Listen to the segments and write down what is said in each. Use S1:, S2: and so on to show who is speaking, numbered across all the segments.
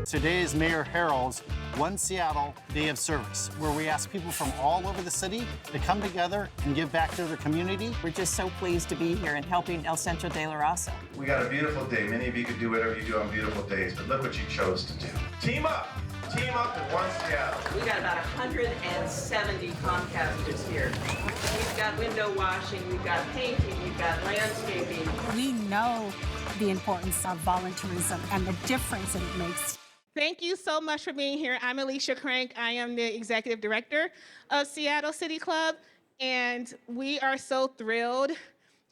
S1: Today is Mayor Harrell's One Seattle Day of Service, where we ask people from all over the city to come together and give back to their community.
S2: We're just so pleased to be here and helping El Centro de la Raza.
S3: We got a beautiful day. Many of you could do whatever you do on beautiful days, but look what you chose to do. Team up! Team up at One Seattle.
S2: We got about 170 Comcasters here. We've got window washing, we've got painting, we've got landscaping.
S4: We know the importance of volunteerism and the difference that it makes.
S5: Thank you so much for being here. I'm Alicia Crank. I am the Executive Director of Seattle City Club, and we are so thrilled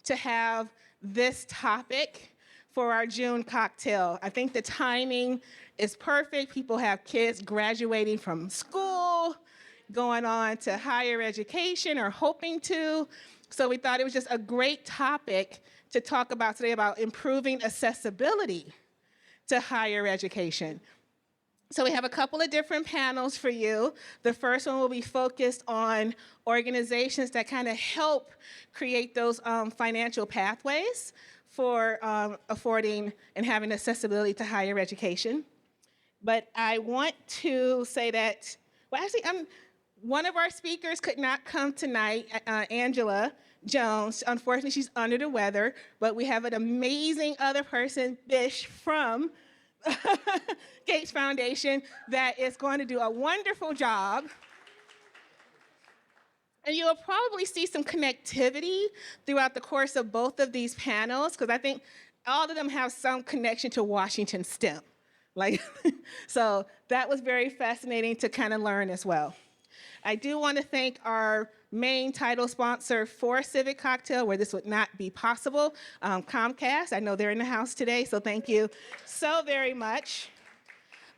S5: to have this topic for our June cocktail. I think the timing is perfect. People have kids graduating from school, going on to higher education or hoping to. So we thought it was just a great topic to talk about today about improving accessibility to higher education. So we have a couple of different panels for you. The first one will be focused on organizations that kind of help create those financial pathways for affording and having accessibility to higher education. But I want to say that, well, actually, one of our speakers could not come tonight, Angela Jones. Unfortunately, she's under the weather, but we have an amazing other person, Bish, from Gates Foundation, that is going to do a wonderful job. And you'll probably see some connectivity throughout the course of both of these panels, because I think all of them have some connection to Washington STEM. So that was very fascinating to kind of learn as well. I do want to thank our main title sponsor for Civic Cocktail, where this would not be possible, Comcast. I know they're in the house today, so thank you so very much.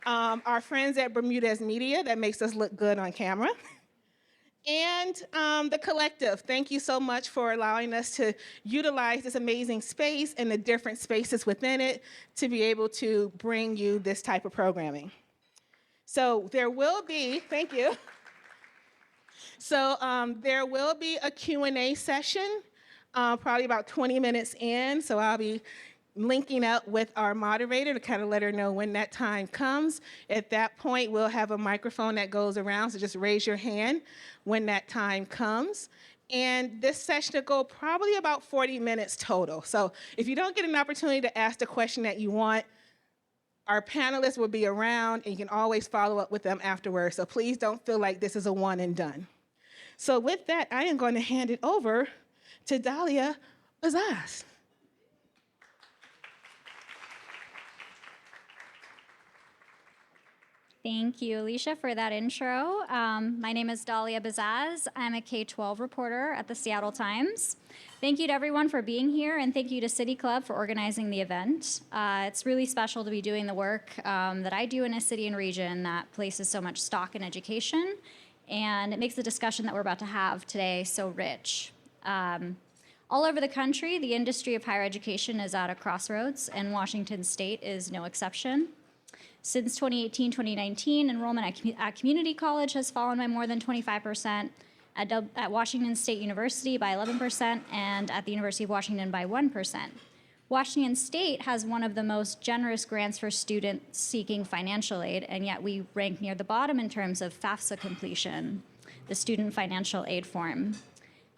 S5: Our friends at Bermudez Media, that makes us look good on camera. And the collective, thank you so much for allowing us to utilize this amazing space and the different spaces within it to be able to bring you this type of programming. So there will be, thank you. So there will be a Q&A session, probably about 20 minutes in. So I'll be linking up with our moderator to kind of let her know when that time comes. At that point, we'll have a microphone that goes around, so just raise your hand when that time comes. And this session will go probably about 40 minutes total. So if you don't get an opportunity to ask the question that you want, our panelists will be around, and you can always follow up with them afterwards. So please don't feel like this is a one and done. So with that, I am going to hand it over to Dalia Bazaz.
S6: Thank you, Alicia, for that intro. My name is Dalia Bazaz. I'm a K-12 reporter at the Seattle Times. Thank you to everyone for being here, and thank you to City Club for organizing the event. It's really special to be doing the work that I do in a city and region that places so much stock in education, and it makes the discussion that we're about to have today so rich. All over the country, the industry of higher education is at a crossroads, and Washington State is no exception. Since 2018-2019, enrollment at community college has fallen by more than 25%, at Washington State University by 11%, and at the University of Washington by 1%. Washington State has one of the most generous grants for students seeking financial aid, and yet we rank near the bottom in terms of FAFSA completion, the student financial aid form.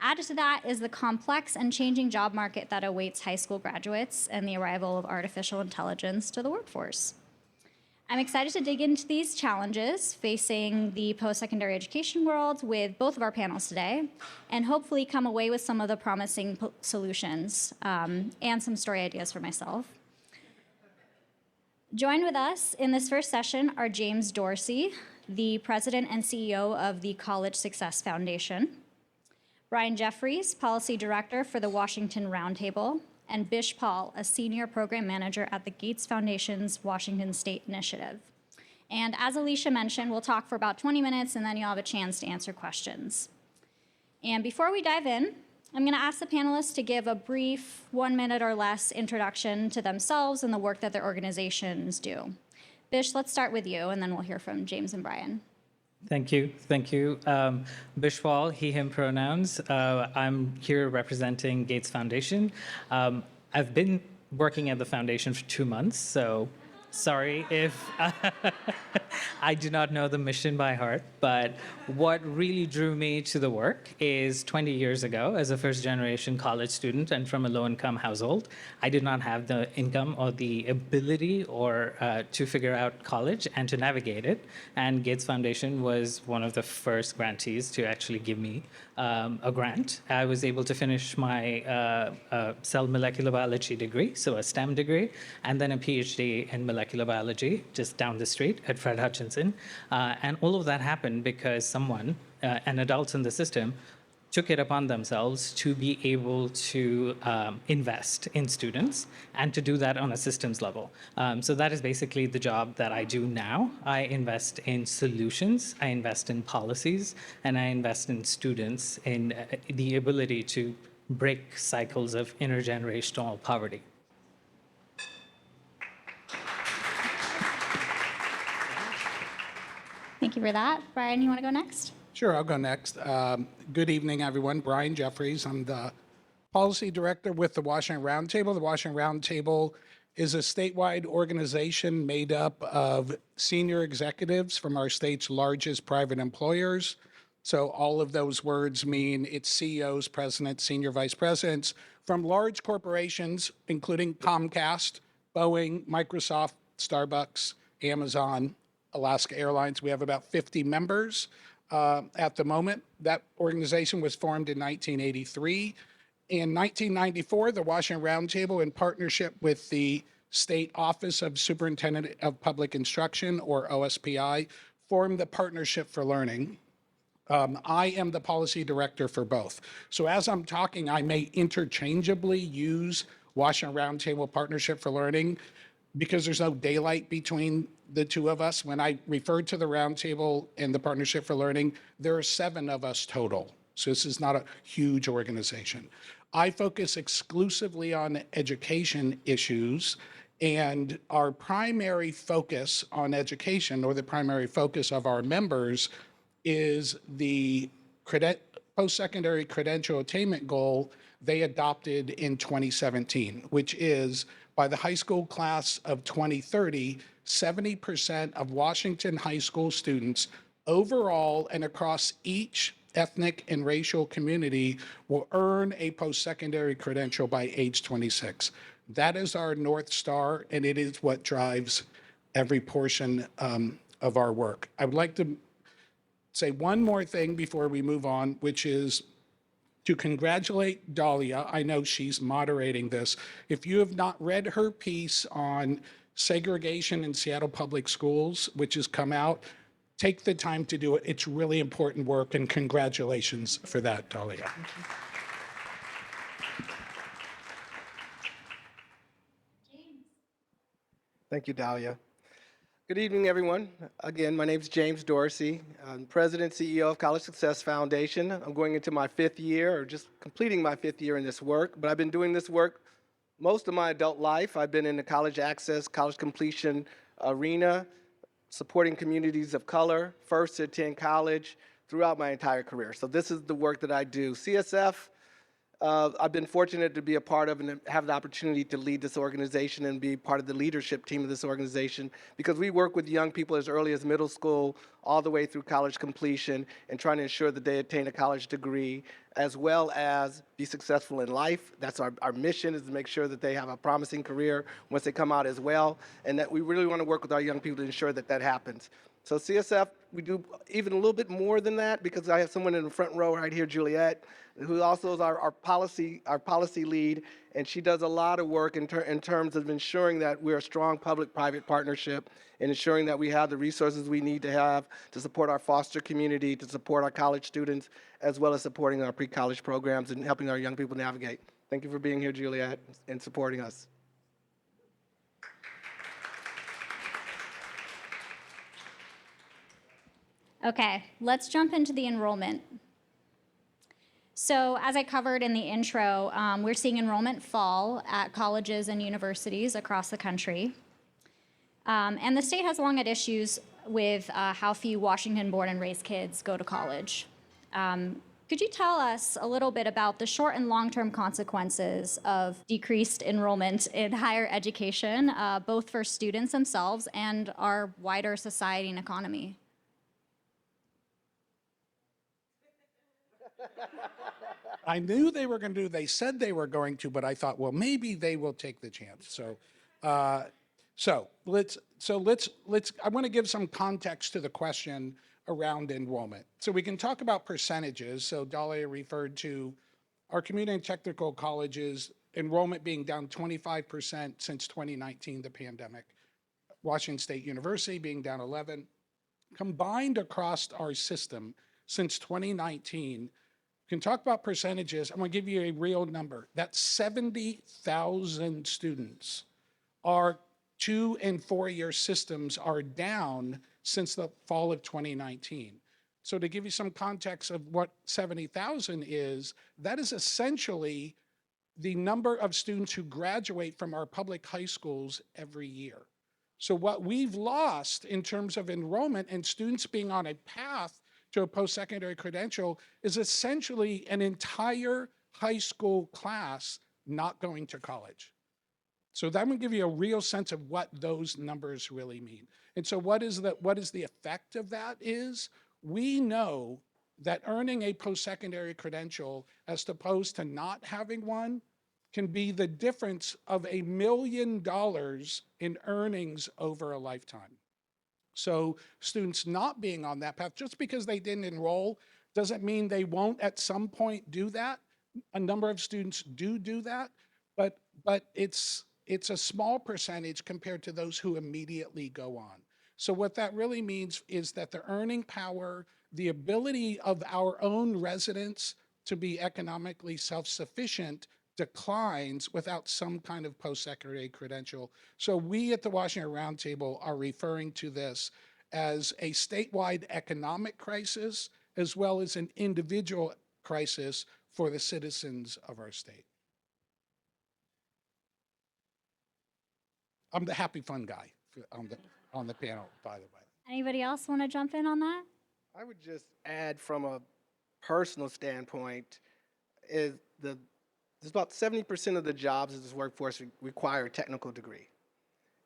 S6: Added to that is the complex and changing job market that awaits high school graduates and the arrival of artificial intelligence to the workforce. I'm excited to dig into these challenges facing the post-secondary education world with both of our panels today, and hopefully come away with some of the promising solutions and some story ideas for myself. Joined with us in this first session are James Dorsey, the president and CEO of the College Success Foundation, Brian Jeffries, policy director for the Washington Roundtable, and Bish Paul, a senior program manager at the Gates Foundation's Washington State Initiative. And as Alicia mentioned, we'll talk for about 20 minutes, and then you'll have a chance to answer questions. And before we dive in, I'm going to ask the panelists to give a brief 1 minute or less introduction to themselves and the work that their organizations do. Bish, let's start with you, and then we'll hear from James and Brian.
S7: Thank you. Thank you. Bishwal, he, him pronouns. I'm here representing Gates Foundation. I've been working at the foundation for 2 months, so Sorry if I do not know the mission by heart, but what really drew me to the work is 20 years ago, as a first-generation college student and from a low-income household, I did not have the income or the ability or to figure out college and to navigate it. And Gates Foundation was one of the first grantees to actually give me a grant. I was able to finish my cell molecular biology degree, so a STEM degree, and then a PhD in molecular biology just down the street at Fred Hutchinson. And all of that happened because someone, an adult in the system, took it upon themselves to be able to invest in students and to do that on a systems level. So that is basically the job that I do now. I invest in solutions, I invest in policies, and I invest in students in the ability to break cycles of intergenerational poverty.
S6: Thank you for that. Brian, you want to go next?
S8: Sure, I'll go next. Good evening, everyone. Brian Jeffries. I'm the policy director with the Washington Roundtable. The Washington Roundtable is a statewide organization made up of senior executives from our state's largest private employers. So all of those words mean it's CEOs, presidents, senior vice presidents from large corporations, including Comcast, Boeing, Microsoft, Starbucks, Amazon, Alaska Airlines. We have about 50 members at the moment. That organization was formed in 1983. In 1994, the Washington Roundtable, in partnership with the State Office of Superintendent of Public Instruction, or OSPI, formed the Partnership for Learning. I am the policy director for both. So as I'm talking, I may interchangeably use Washington Roundtable Partnership for Learning because there's no daylight between the two of us. When I referred to the Roundtable and the Partnership for Learning, there are 7 of us total. So this is not a huge organization. I focus exclusively on education issues, and our primary focus on education, or the primary focus of our members, is the post-secondary credential attainment goal they adopted in 2017, which is by the high school class of 2030, 70% of Washington high school students overall and across each ethnic and racial community will earn a post-secondary credential by age 26. That is our North Star, and it is what drives every portion of our work. I would like to say one more thing before we move on, which is to congratulate Dahlia. I know she's moderating this. If you have not read her piece on segregation in Seattle Public Schools, which has come out, take the time to do it. It's really important work, and congratulations for that, Dahlia.
S9: Thank you, Dahlia. Good evening, everyone. Again, my name is James Dorsey. I'm President, CEO of College Success Foundation. I'm going into my 5th year, or just completing my 5th year in this work, but I've been doing this work most of my adult life. I've been in the college access, college completion arena, supporting communities of color, first to attend college throughout my entire career. So this is the work that I do. CSF, I've been fortunate to be a part of and have the opportunity to lead this organization and be part of the leadership team of this organization, because we work with young people as early as middle school all the way through college completion and trying to ensure that they attain a college degree as well as be successful in life. That's our mission, is to make sure that they have a promising career once they come out as well, and that we really want to work with our young people to ensure that that happens. So CSF, we do even a little bit more than that, because I have someone in the front row right here, Juliet, who also is our policy lead, and she does a lot of work in terms of ensuring that we're a strong public-private partnership and ensuring that we have the resources we need to have to support our foster community, to support our college students, as well as supporting our pre-college programs and helping our young people navigate. Thank you for being here, Juliet, and supporting us.
S6: Okay, let's jump into the enrollment. So as I covered in the intro, we're seeing enrollment fall at colleges and universities across the country. And the state has long had issues with how few Washington-born and raised kids go to college. Could you tell us a little bit about the short and long-term consequences of decreased enrollment in higher education, both for students themselves and our wider society and economy?
S8: I knew they were going to do, they said they were going to, but I thought, well, maybe they will take the chance. So let's, I want to give some context to the question around enrollment. So we can talk about percentages. So Dahlia referred to our community and technical colleges enrollment being down 25% since 2019, the pandemic. Washington State University being down 11. Combined across our system since 2019, we can talk about percentages. I'm going to give you a real number. That's 70,000 students. Our 2- and 4-year systems are down since the fall of 2019. So to give you some context of what 70,000 is, that is essentially the number of students who graduate from our public high schools every year. So what we've lost in terms of enrollment and students being on a path to a post-secondary credential is essentially an entire high school class not going to college. So that would give you a real sense of what those numbers really mean. And so what is the effect of that is, we know that earning a post-secondary credential as opposed to not having one can be the difference of $1 million in earnings over a lifetime. So students not being on that path, just because they didn't enroll, doesn't mean they won't at some point do that. A number of students do that, but it's a small percentage compared to those who immediately go on. So what that really means is that the earning power, the ability of our own residents to be economically self-sufficient declines without some kind of post-secondary credential. So we at the Washington Roundtable are referring to this as a statewide economic crisis, as well as an individual crisis for the citizens of our state. I'm the happy fun guy on the panel, by the way.
S6: Anybody else want to jump in on that?
S9: I would just add from a personal standpoint is there's about 70% of the jobs in this workforce require a technical degree.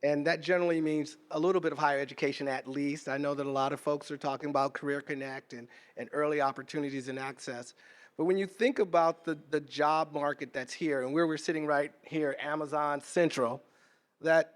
S9: And that generally means a little bit of higher education at least. I know that a lot of folks are talking about Career Connect and early opportunities and access. But when you think about the job market that's here, and where we're sitting right here, Amazon Central, that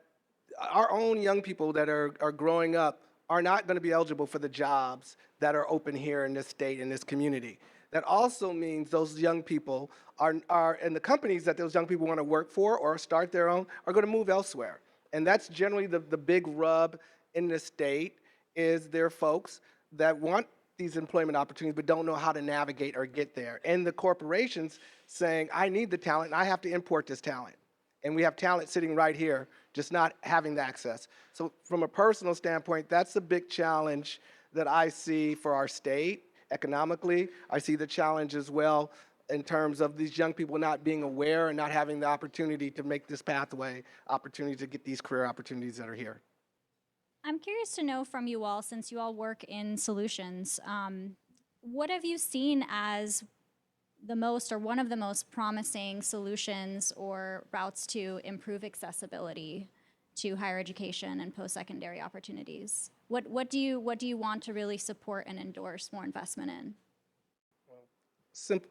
S9: our own young people that are growing up are not going to be eligible for the jobs that are open here in this state, in this community. That also means those young people are and the companies that those young people want to work for or start their own are going to move elsewhere. And that's generally the big rub in the state, is there are folks that want these employment opportunities but don't know how to navigate or get there. And the corporations saying, I need the talent and I have to import this talent. And we have talent sitting right here, just not having the access. So from a personal standpoint, that's a big challenge that I see for our state economically. I see the challenge as well in terms of these young people not being aware and not having the opportunity to make this pathway opportunity to get these career opportunities that are here.
S6: I'm curious to know from you all, since you all work in solutions, what have you seen as the most or one of the most promising solutions or routes to improve accessibility to higher education and post-secondary opportunities? What do you want to really support and endorse more investment in?
S9: Well,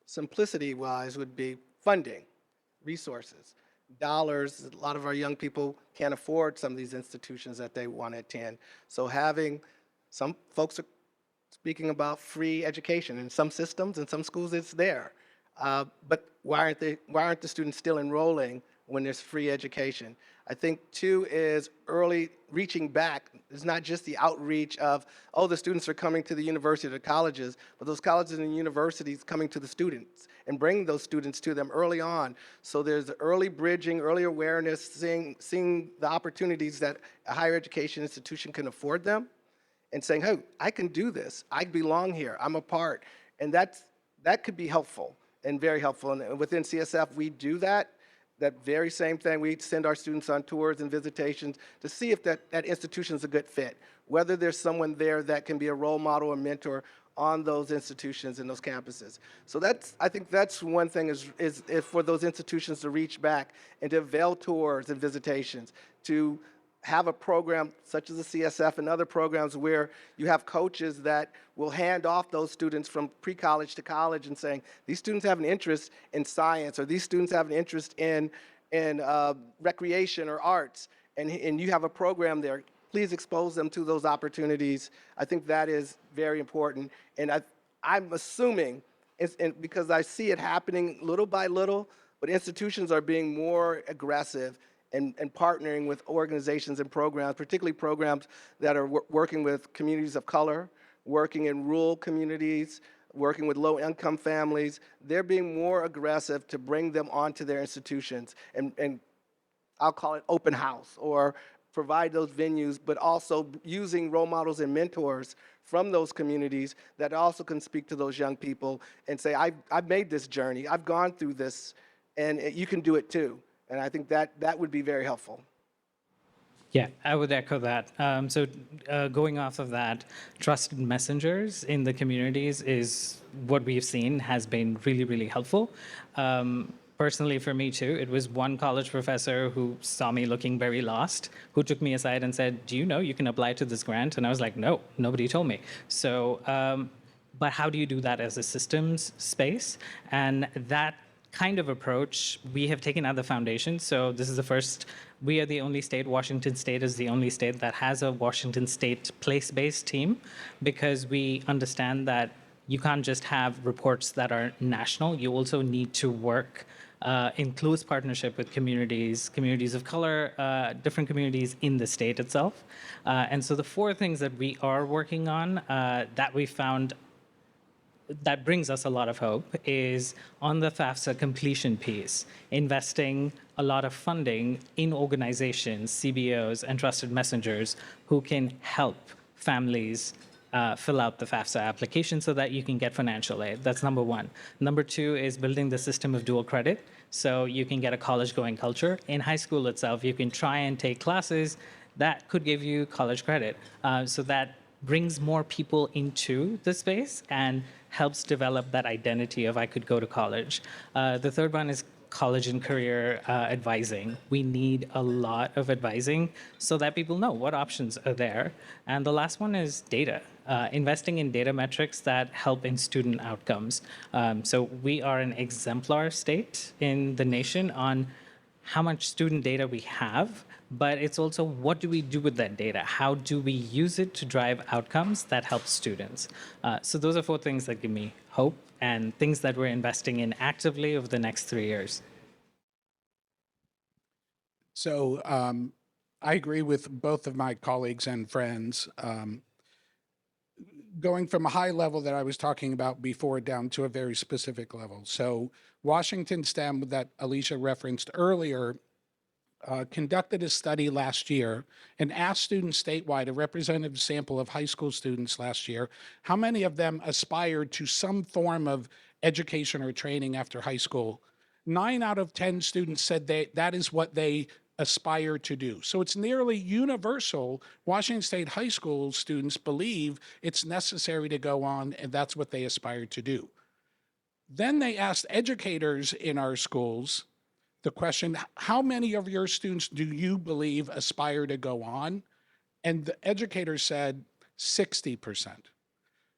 S9: simplicity-wise would be funding, resources, dollars. A lot of our young people can't afford some of these institutions that they want to attend. So having, some folks are speaking about free education. In some systems, in some schools, it's there. But why aren't the students still enrolling when there's free education? I think, too, is early reaching back. It's not just the outreach of, oh, the students are coming to the university or the colleges, but those colleges and universities coming to the students and bringing those students to them early on. So there's early bridging, early awareness, seeing the opportunities that a higher education institution can afford them, and saying, hey, I can do this. I belong here. I'm a part. And that could be helpful and very helpful. And within CSF, we do that. That very same thing. We send our students on tours and visitations to see if that institution is a good fit, whether there's someone there that can be a role model or mentor on those institutions and those campuses. So I think that's one thing is for those institutions to reach back and to avail tours and visitations, to have a program such as the CSF and other programs where you have coaches that will hand off those students from pre-college to college and saying, these students have an interest in science, or these students have an interest in recreation or arts, and you have a program there. Please expose them to those opportunities. I think that is very important. And I'm assuming, because I see it happening little by little, but institutions are being more aggressive and partnering with organizations and programs, particularly programs that are working with communities of color, working in rural communities, working with low-income families. They're being more aggressive to bring them onto their institutions, and I'll call it open house, or provide those venues, but also using role models and mentors from those communities that also can speak to those young people and say, I've made this journey, I've gone through this, and you can do it too. And I think that would be very helpful.
S7: Yeah, I would echo that. Going off of that, trusted messengers in the communities is what we've seen has been really, really helpful. Personally, for me too, it was one college professor who saw me looking very lost, who took me aside and said, do you know you can apply to this grant? And I was like, no, nobody told me. So, but how do you do that as a systems space? And that kind of approach we have taken at the foundation. So this is the first, we are the only state, Washington State is the only state that has a Washington State place-based team, because we understand that you can't just have reports that are national. You also need to work in close partnership with communities of color, different communities in the state itself. And so the four things that we are working on that we found that brings us a lot of hope is on the FAFSA completion piece, investing a lot of funding in organizations, CBOs, and trusted messengers who can help families fill out the FAFSA application so that you can get financial aid. That's number one. Number two is building the system of dual credit, so you can get a college-going culture. In high school itself, you can try and take classes that could give you college credit. So that brings more people into the space and helps develop that identity of I could go to college. The third one is college and career advising. We need a lot of advising so that people know what options are there. And the last one is data, investing in data metrics that help in student outcomes. So we are an exemplar state in the nation on how much student data we have, but it's also what do we do with that data? How do we use it to drive outcomes that help students? So those are four things that give me hope and things that we're investing in actively over the next 3 years.
S8: So I agree with both of my colleagues and friends. Going from a high level that I was talking about before down to a very specific level. So Washington STEM that Alicia referenced earlier conducted a study last year and asked students statewide, a representative sample of high school students last year, how many of them aspired to some form of education or training after high school. 9 out of 10 students said that is what they aspire to do. So it's nearly universal. Washington State high school students believe it's necessary to go on, and that's what they aspire to do. Then they asked educators in our schools the question, how many of your students do you believe aspire to go on? And the educators said 60%.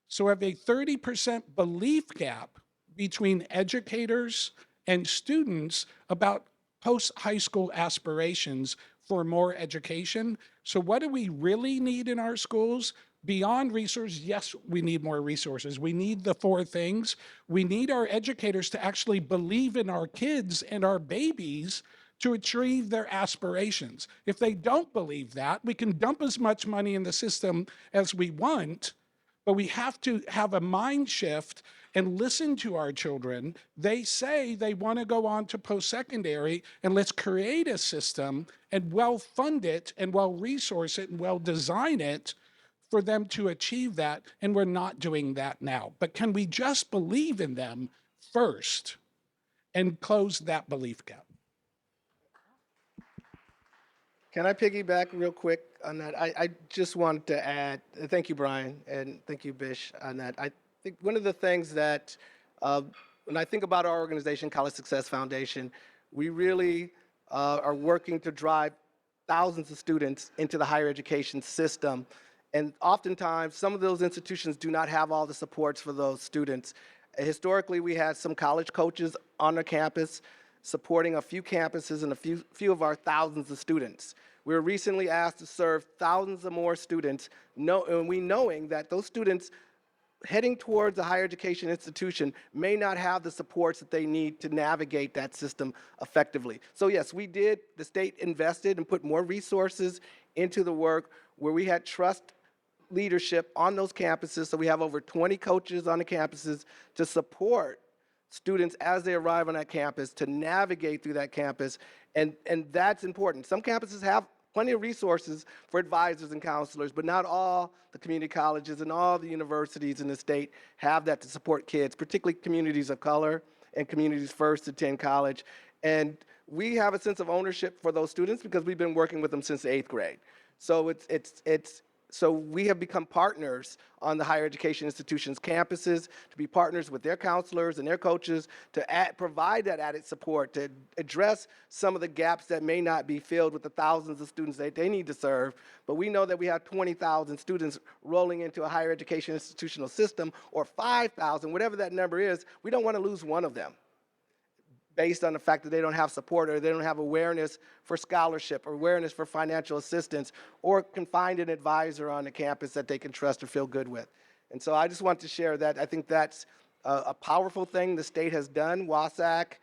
S8: So we have a 30% belief gap between educators and students about post-high school aspirations for more education. So what do we really need in our schools? Beyond resources, yes, we need more resources. We need the 4 things. We need our educators to actually believe in our kids and our babies to achieve their aspirations. If they don't believe that, we can dump as much money in the system as we want, but we have to have a mind shift and listen to our children. They say they want to go on to post-secondary, and let's create a system and well-fund it and well-resource it and well-design it for them to achieve that, and we're not doing that now. But can we just believe in them first and close that belief gap?
S9: Can I piggyback real quick on that? I just wanted to add, thank you, Brian, and thank you, Bish, on that. think one of the things that, when I think about our organization, College Success Foundation, we really are working to drive thousands of students into the higher education system. And oftentimes, some of those institutions do not have all the supports for those students. Historically, we had some college coaches on the campus supporting a few campuses and a few of our thousands of students. We were recently asked to serve thousands of more students, knowing that those students heading towards a higher education institution may not have the supports that they need to navigate that system effectively. So yes, the state invested and put more resources into the work where we had trust leadership on those campuses. So we have over 20 coaches on the campuses to support students as they arrive on that campus, to navigate through that campus, and that's important. Some campuses have plenty of resources for advisors and counselors, but not all the community colleges and all the universities in the state have that to support kids, particularly communities of color and communities first to attend college. And we have a sense of ownership for those students because we've been working with them since the 8th grade. So so we have become partners on the higher education institutions' campuses, to be partners with their counselors and their coaches to provide that added support, to address some of the gaps that may not be filled with the thousands of students that they need to serve. But we know that we have 20,000 students rolling into a higher education institutional system, or 5,000, whatever that number is. We don't want to lose one of them based on the fact that they don't have support, or they don't have awareness for scholarship, or awareness for financial assistance, or can find an advisor on the campus that they can trust or feel good with. And so I just want to share that. I think that's a powerful thing the state has done. WASAC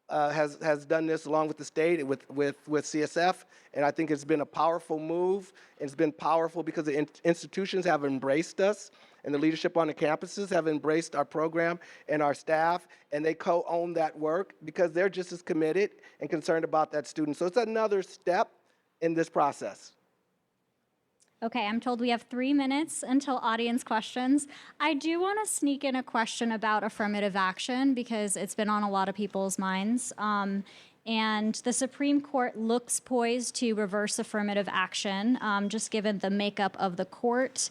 S9: has done this along with the state, with CSF, and I think it's been a powerful move. It's been powerful because the institutions have embraced us, and the leadership on the campuses have embraced our program and our staff, and they co-own that work because they're just as committed and concerned about that student. So it's another step in this process.
S6: Okay, I'm told we have 3 minutes until audience questions. I do want to sneak in a question about affirmative action because it's been on a lot of people's minds. And the Supreme Court looks poised to reverse affirmative action, just given the makeup of the court.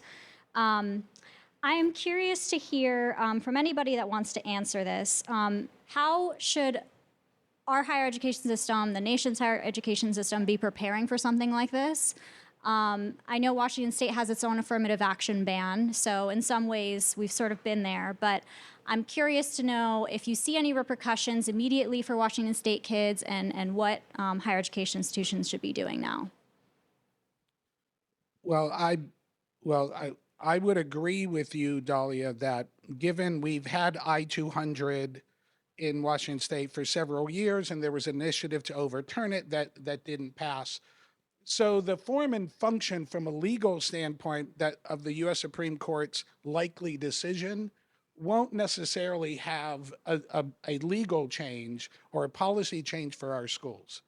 S6: I am curious to hear from anybody that wants to answer this. How should our higher education system, the nation's higher education system, be preparing for something like this? I know Washington State has its own affirmative action ban, so in some ways we've sort of been there, but I'm curious to know if you see any repercussions immediately for Washington State kids and what higher education institutions should be doing now.
S8: Well, I would agree with you, Dahlia, that given we've had I-200 in Washington State for several years, and there was an initiative to overturn it that didn't pass. So the form and function from a legal standpoint of the U.S. Supreme Court's likely decision won't necessarily have a legal change or a policy change for our schools.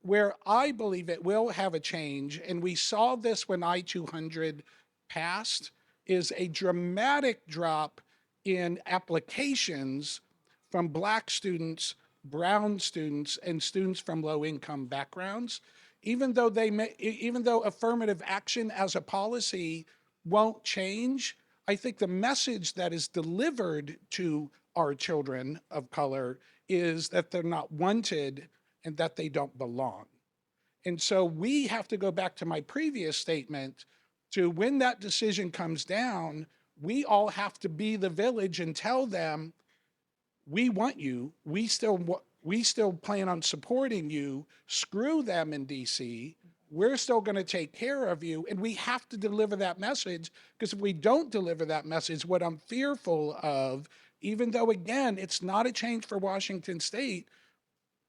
S8: Where I believe it will have a change, and we saw this when I-200 passed, is a dramatic drop in applications from Black students, brown students, and students from low-income backgrounds. Even though affirmative action as a policy won't change, I think the message that is delivered to our children of color is that they're not wanted and that they don't belong. And so we have to go back to my previous statement to when that decision comes down, we all have to be the village and tell them, we want you, we still plan on supporting you, screw them in DC, we're still gonna take care of you, and we have to deliver that message, because if we don't deliver that message, what I'm fearful of, even though again, it's not a change for Washington State,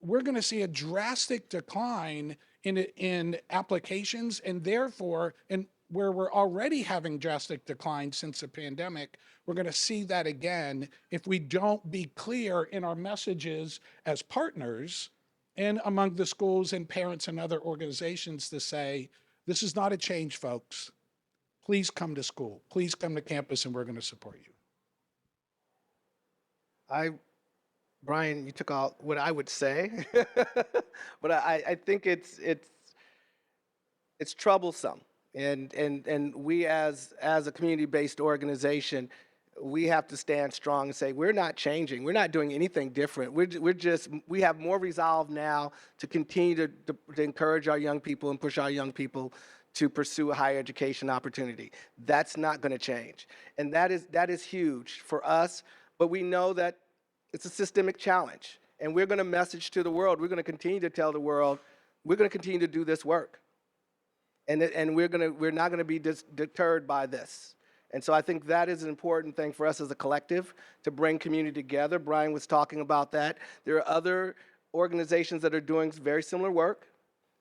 S8: we're gonna see a drastic decline in applications, and therefore, and where we're already having drastic decline since the pandemic, we're going to see that again if we don't be clear in our messages as partners and among the schools and parents and other organizations to say, this is not a change, folks. Please come to school. Please come to campus, and we're going to support you.
S9: Brian, you took all what I would say, but I think it's troublesome. And we as a community-based organization, we have to stand strong and say, we're not changing. We're not doing anything different. We have more resolve now to continue to encourage our young people and push our young people to pursue a higher education opportunity. That's not going to change. And that is huge for us, but we know that it's a systemic challenge. And we're going to message to the world. We're going to continue to tell the world, we're going to continue to do this work. And we're not going to be deterred by this. And so I think that is an important thing for us as a collective, to bring community together. Brian was talking about that. There are other organizations that are doing very similar work,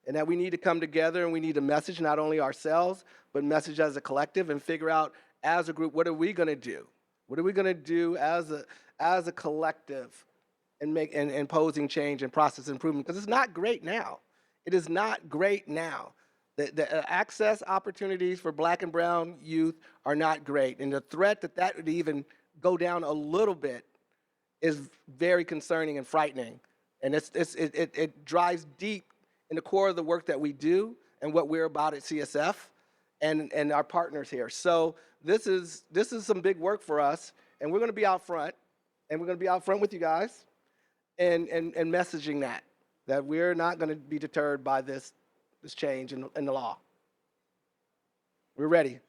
S9: and that we need to come together and we need to message not only ourselves, but message as a collective and figure out as a group, what are we going to do? What are we going to do as a collective and imposing change and process improvement? Because it's not great now. It is not great now. The access opportunities for Black and brown youth are not great. And the threat that would even go down a little bit is very concerning and frightening. And it drives deep in the core of the work that we do and what we're about at CSF and our partners here. So this is some big work for us, and we're going to be out front, and we're going to be out front with you guys and messaging that we're not going to be deterred by this change in the law. We're ready.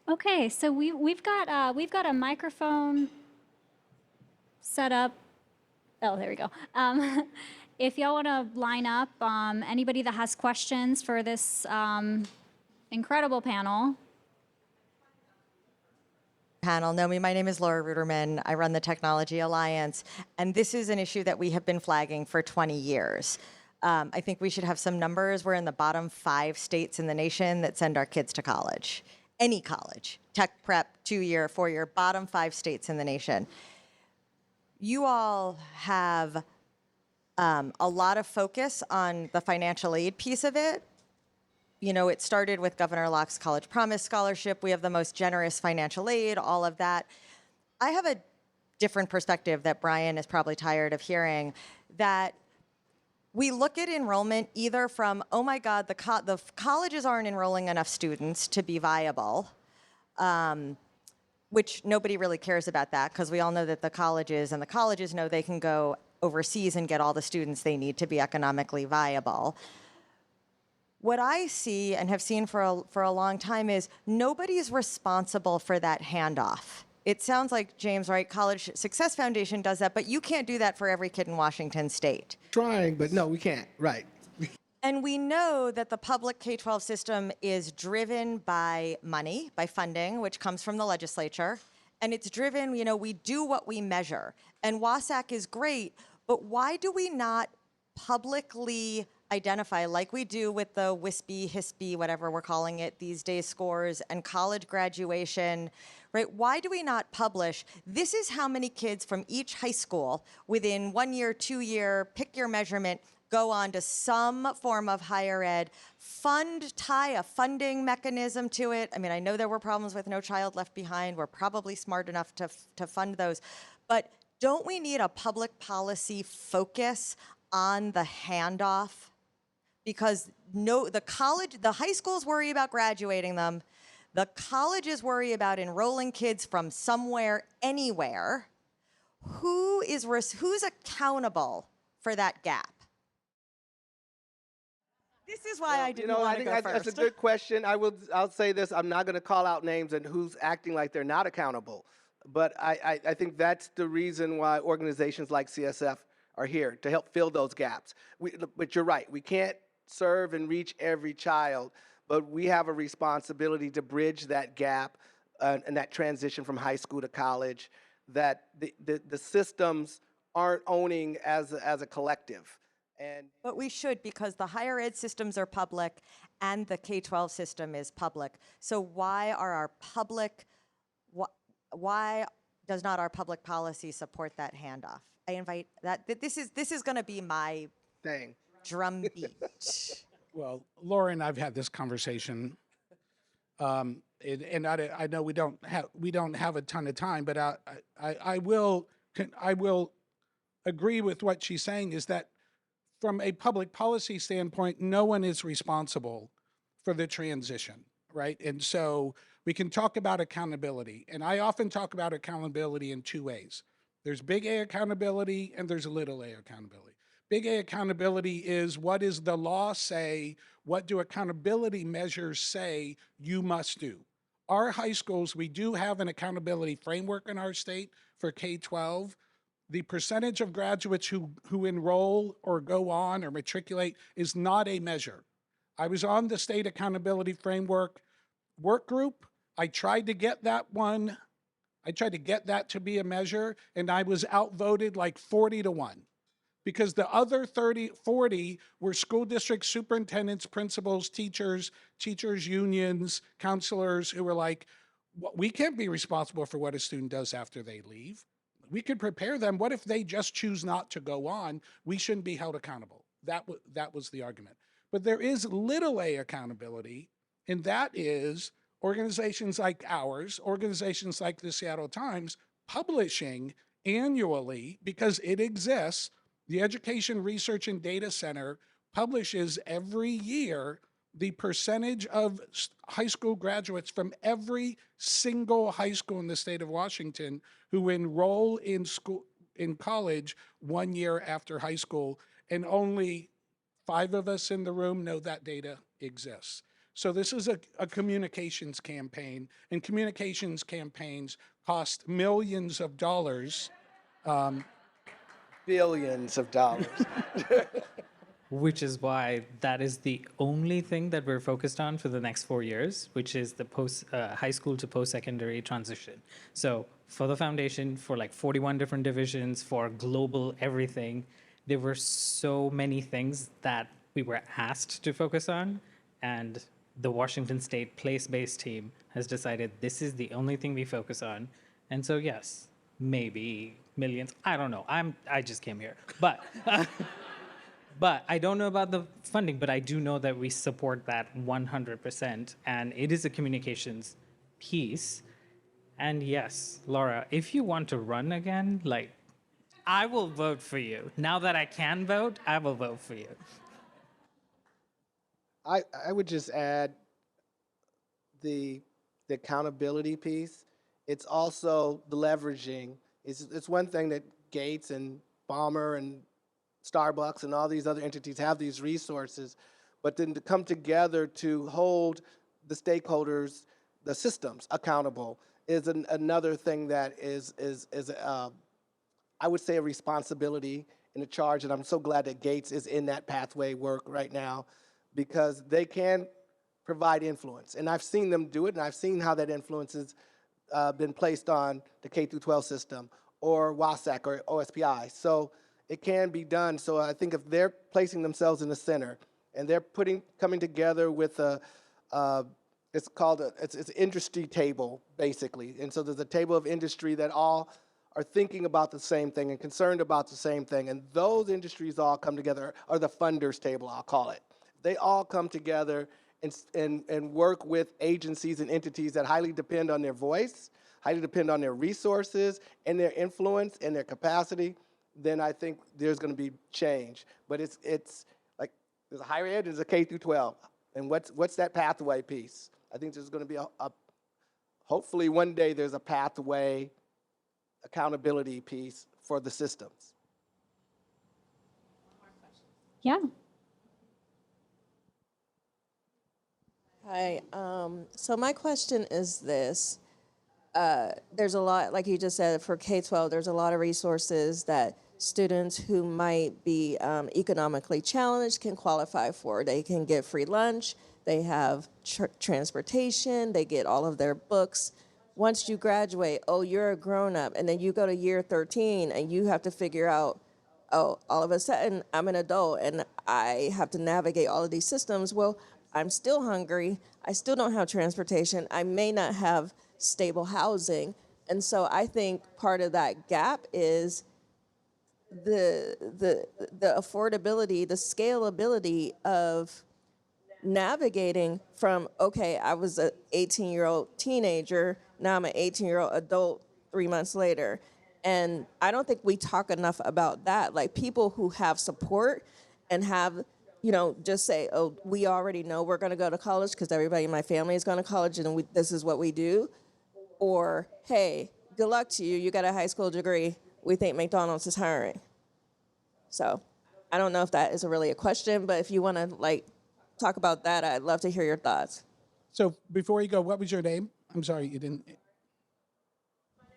S6: Okay, so we've got a microphone set up. Oh, there we go. If y'all want to line up, anybody that has questions for this incredible panel.
S10: No, my name is Laura Ruderman. I run the Technology Alliance, and this is an issue that we have been flagging for 20 years. I think we should have some numbers. We're in the bottom 5 states in the nation that send our kids to college. Any college, tech prep, 2-year, 4-year, bottom 5 states in the nation. You all have a lot of focus on the financial aid piece of it. You know, it started with Governor Locke's College Promise Scholarship. We have the most generous financial aid, all of that. I have a different perspective that Brian is probably tired of hearing, that we look at enrollment either from, oh my God, the colleges aren't enrolling enough students to be viable, which nobody really cares about that, because we all know that the colleges know they can go overseas and get all the students they need to be economically viable. What I see and have seen for a long time is nobody's responsible for that handoff. It sounds like, James, right, College Success Foundation does that, but you can't do that for every kid in Washington State.
S9: Trying, but no, we can't, right.
S10: And we know that the public K-12 system is driven by money, by funding, which comes from the legislature. And it's driven, we do what we measure. And WASAC is great, but why do we not publicly identify, like we do with the WISPY, HISPY, whatever we're calling it these days, scores and college graduation, right? Why do we not publish, this is how many kids from each high school within 1 year, 2 year, pick your measurement, go on to some form of higher ed, tie a funding mechanism to it. I mean, I know there were problems with No Child Left Behind. We're probably smart enough to fund those. But don't we need a public policy focus on the handoff? Because the high schools worry about graduating them. The colleges worry about enrolling kids from somewhere, anywhere. Who's accountable for that gap? This is why I didn't want to go first.
S9: That's a good question. I'll say this. I'm not going to call out names and who's acting like they're not accountable. But I think that's the reason why organizations like CSF are here, to help fill those gaps. But you're right. We can't serve and reach every child, but we have a responsibility to bridge that gap and that transition from high school to college that the systems aren't owning as a collective.
S10: But we should, because the higher ed systems are public and the K-12 system is public. So why does not our public policy support that handoff? I invite that. This is going to be my
S9: thing.
S10: Drumbeat.
S8: Well, Laura and I've had this conversation, and I know we don't have a ton of time, but I will agree with what she's saying, is that from a public policy standpoint, no one is responsible for the transition, right? And so We can talk about accountability, and I often talk about accountability in two ways. There's big A accountability and there's little a accountability. Big A accountability is, what does the law say? What do accountability measures say you must do? Our high schools, we do have an accountability framework in our state for K-12. The percentage of graduates who enroll or go on or matriculate is not a measure. I was on the state accountability framework work group. I tried to get that one. I tried to get that to be a measure, and I was outvoted like 40-1. Because the other 40 were school district superintendents, principals, teachers unions, counselors who were like, we can't be responsible for what a student does after they leave. We could prepare them. What if they just choose not to go on? We shouldn't be held accountable. That was the argument. But there is little a accountability, and that is organizations like ours, organizations like the Seattle Times, publishing annually, because it exists. The Education Research and Data Center publishes every year the percentage of high school graduates from every single high school in the state of Washington who enroll in college 1 year after high school, and only 5 of us in the room know that data exists. So this is a communications campaign, and communications campaigns cost millions of dollars.
S9: Billions of dollars.
S7: Which is why that is the only thing that we're focused on for the next 4 years, which is the high school to post-secondary transition. So for the foundation, for like 41 different divisions, for global everything, there were so many things that we were asked to focus on, and the Washington State place-based team has decided this is the only thing we focus on. And so yes, maybe millions, I don't know, I just came here, but but I don't know about the funding, but I do know that we support that 100%, and it is a communications piece. And yes, Laura, if you want to run again, like, I will vote for you. Now that I can vote, I will vote for you.
S9: I would just add the accountability piece. It's also the leveraging. It's one thing that Gates and Balmer and Starbucks and all these other entities have these resources, but then to come together to hold the stakeholders, the systems accountable is another thing that is I would say a responsibility and a charge, and I'm so glad that Gates is in that pathway work right now, because they can provide influence. And I've seen them do it, and I've seen how that influence has been placed on the K-12 system or WASAC or OSPI. So it can be done. So I think if they're placing themselves in the center and they're coming together with it's called it's an industry table, basically. And so there's a table of industry that all are thinking about the same thing and concerned about the same thing. And those industries all come together, or the funders table, I'll call it. They all come together and work with agencies and entities that highly depend on their voice, highly depend on their resources and their influence and their capacity. Then I think there's going to be change. But it's like there's a higher ed, there's a K through 12, and what's that pathway piece? I think there's going to be hopefully one day there's a pathway accountability piece for the systems.
S6: Yeah.
S11: Hi. So my question is this. There's a lot, like you just said, for K-12, there's a lot of resources that students who might be economically challenged can qualify for. They can get free lunch, they have transportation, they get all of their books. Once you graduate, oh, you're a grown-up, and then you go to year 13 and you have to figure out, oh, all of a sudden I'm an adult and I have to navigate all of these systems. Well, I'm still hungry, I still don't have transportation, I may not have stable housing. And so I think part of that gap is the affordability, the scalability of navigating from, okay, I was an 18-year-old teenager, now I'm an 18-year-old adult 3 months later. And I don't think we talk enough about that. Like, people who have support and have just say, oh, we already know we're going to go to college because everybody in my family is going to college and this is what we do. Or, hey, good luck to you. You got a high school degree. We think McDonald's is hiring. So I don't know if that is really a question, but if you want to talk about that, I'd love to hear your thoughts.
S8: So before you go, what was your name? I'm sorry, you didn't.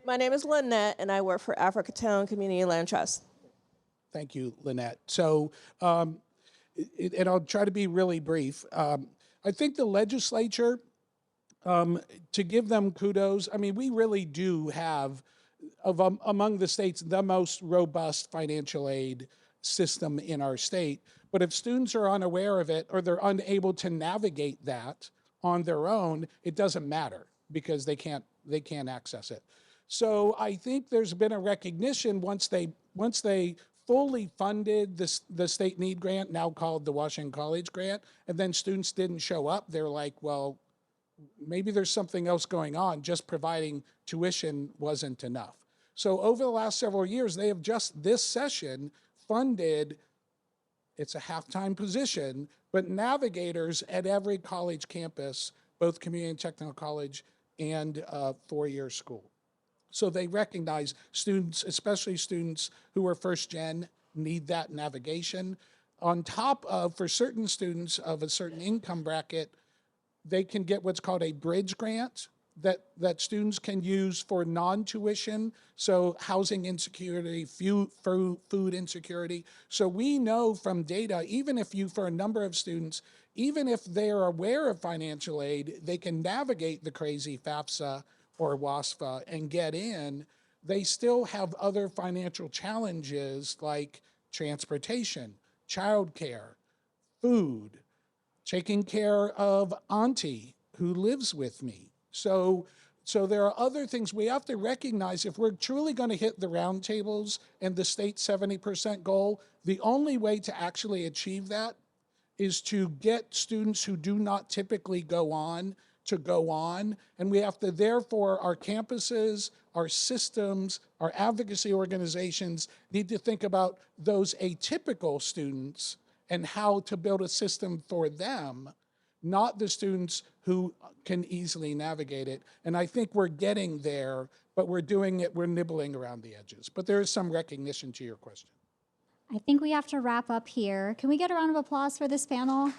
S11: My name is Lynette, and I work for Africatown Community Land Trust.
S8: Thank you, Lynette. So, and I'll try to be really brief. I think the legislature, to give them kudos, I mean, we really do have, among the states, the most robust financial aid system in our state. But if students are unaware of it or they're unable to navigate that on their own, it doesn't matter because they can't access it. So I think there's been a recognition once they fully funded the state need grant, now called the Washington College grant, and then students didn't show up. They're like, well, maybe there's something else going on. Just providing tuition wasn't enough. So over the last several years, they have just this session funded, it's a half-time position, but navigators at every college campus, both community and technical college and four-year school. So they recognize students, especially students who are first gen, need that navigation. On top of, for certain students of a certain income bracket, they can get what's called a bridge grant that students can use for non-tuition, so housing insecurity, food insecurity. So we know from data, even if for a number of students, even if they're aware of financial aid, they can navigate the crazy FAFSA or WASFA and get in, they still have other financial challenges like transportation, childcare, food, taking care of auntie who lives with me. So there are other things we have to recognize. If we're truly going to hit the roundtables and the state 70% goal, the only way to actually achieve that is to get students who do not typically go on to go on. And we have to, therefore, our campuses, our systems, our advocacy organizations need to think about those atypical students and how to build a system for them, not the students who can easily navigate it. And I think we're getting there, but we're nibbling around the edges. But there is some recognition to your question.
S6: I think we have to wrap up here. Can we get a round of applause for this panel?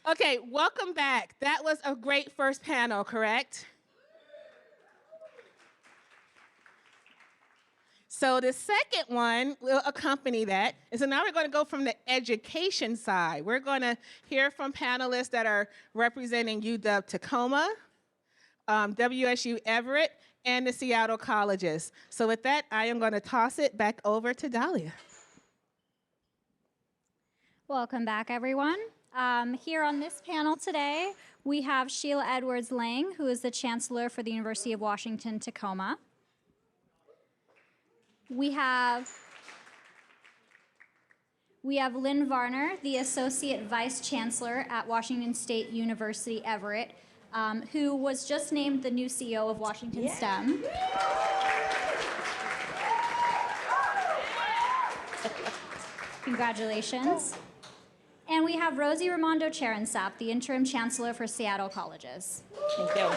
S6: Okay, welcome back. That was a great first panel, correct? So the second one will accompany that. And so now we're going to go from the education side. We're going to hear from panelists that are representing UW Tacoma, WSU Everett, and the Seattle colleges. So with that, I am going to toss it back over to Dahlia. Welcome back, everyone. Here on this panel today, we have Sheila Edwards Lange, who is the Chancellor for the University of Washington, Tacoma. We have Lynne Varner, the Associate Vice Chancellor at Washington State University, Everett, who was just named the new CEO of Washington STEM. Congratulations. And we have Rosie Rimando-Chareunsap, the Interim Chancellor for Seattle Colleges.
S12: Thank you.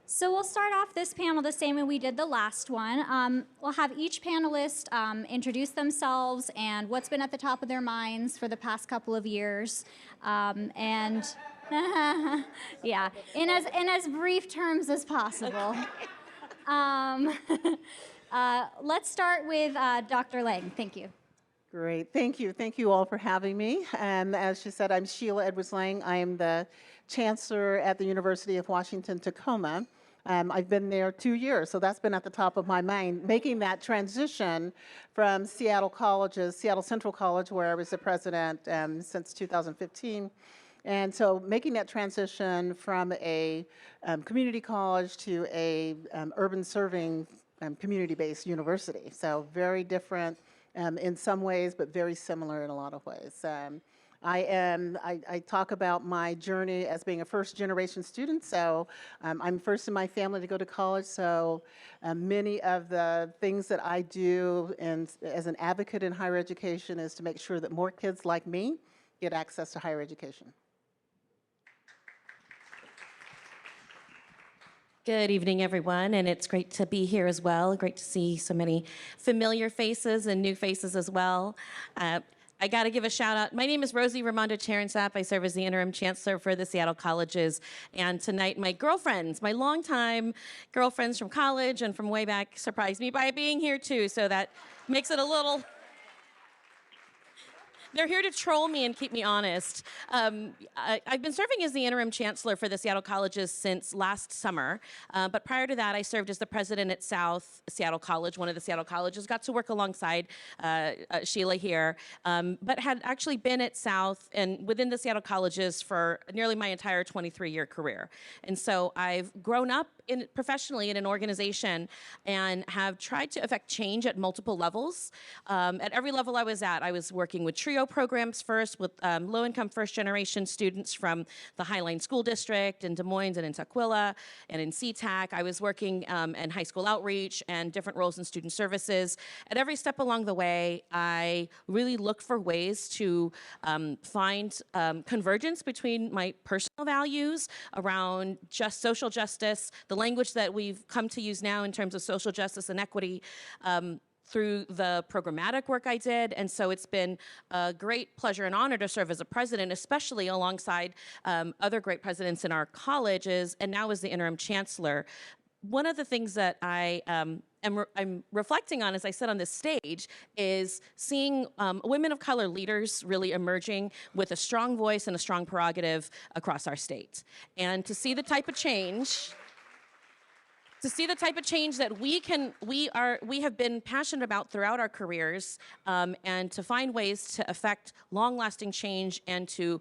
S6: So we'll start off this panel the same way we did the last one. We'll have each panelist introduce themselves and what's been at the top of their minds for the past couple of years. And yeah, in as brief terms as possible. Let's start with Dr. Lange. Thank you.
S13: Great, thank you. Thank you all for having me. As she said, I'm Sheila Lange. I am the Chancellor at the University of Washington, Tacoma. I've been there 2 years, so that's been at the top of my mind, making that transition from Seattle colleges, Seattle Central College, where I was the president since 2015. And so making that transition from a community college to a urban serving community-based university. So very different in some ways, but very similar in a lot of ways. I talk about my journey as being a first-generation student, so I'm first in my family to go to college, so many of the things that I do as an advocate in higher education is to make sure that more kids like me get access to higher education.
S12: Good evening, everyone, and it's great to be here as well. Great to see so many familiar faces and new faces as well. I got to give a shout out. My name is Rosie Rimando-Chareunsap. I serve as the Interim Chancellor for the Seattle Colleges. And tonight, my girlfriends, my longtime girlfriends from college and from way back, surprised me by being here too. So that makes it a little... They're here to troll me and keep me honest. I've been serving as the Interim Chancellor for the Seattle Colleges since last summer. But prior to that, I served as the president at South Seattle College, one of the Seattle colleges. Got to work alongside Sheila here, but had actually been at South and within the Seattle colleges for nearly my entire 23-year career. And so I've grown up professionally in an organization and have tried to affect change at multiple levels. At every level I was working with TRIO programs first with low-income first-generation students from the Highline School District in Des Moines and in Tukwila and in SeaTac. I was working in high school outreach and different roles in student services. At every step along the way, I really look for ways to find convergence between my personal values around just social justice, the language that we've come to use now in terms of social justice and equity, through the programmatic work I did. And so it's been a great pleasure and honor to serve as a president, especially alongside other great presidents in our colleges, and now as the interim chancellor. One of the things that I'm reflecting on as I sit on this stage is seeing women of color leaders really emerging with a strong voice and a strong prerogative across our state. And to see the type of change that we have been passionate about throughout our careers, and to find ways to affect long-lasting change and to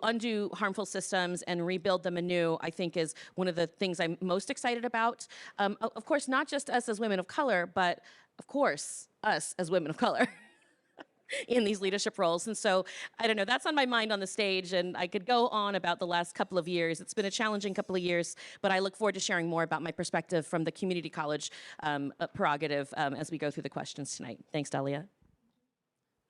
S12: undo harmful systems and rebuild them anew, I think is one of the things I'm most excited about. Of course, not just us as women of color, but of course, us as women of color. In these leadership roles. And so, I don't know, that's on my mind on the stage, and I could go on about the last couple of years. It's been a challenging couple of years, but I look forward to sharing more about my perspective from the community college prerogative as we go through the questions tonight. Thanks, Dahlia.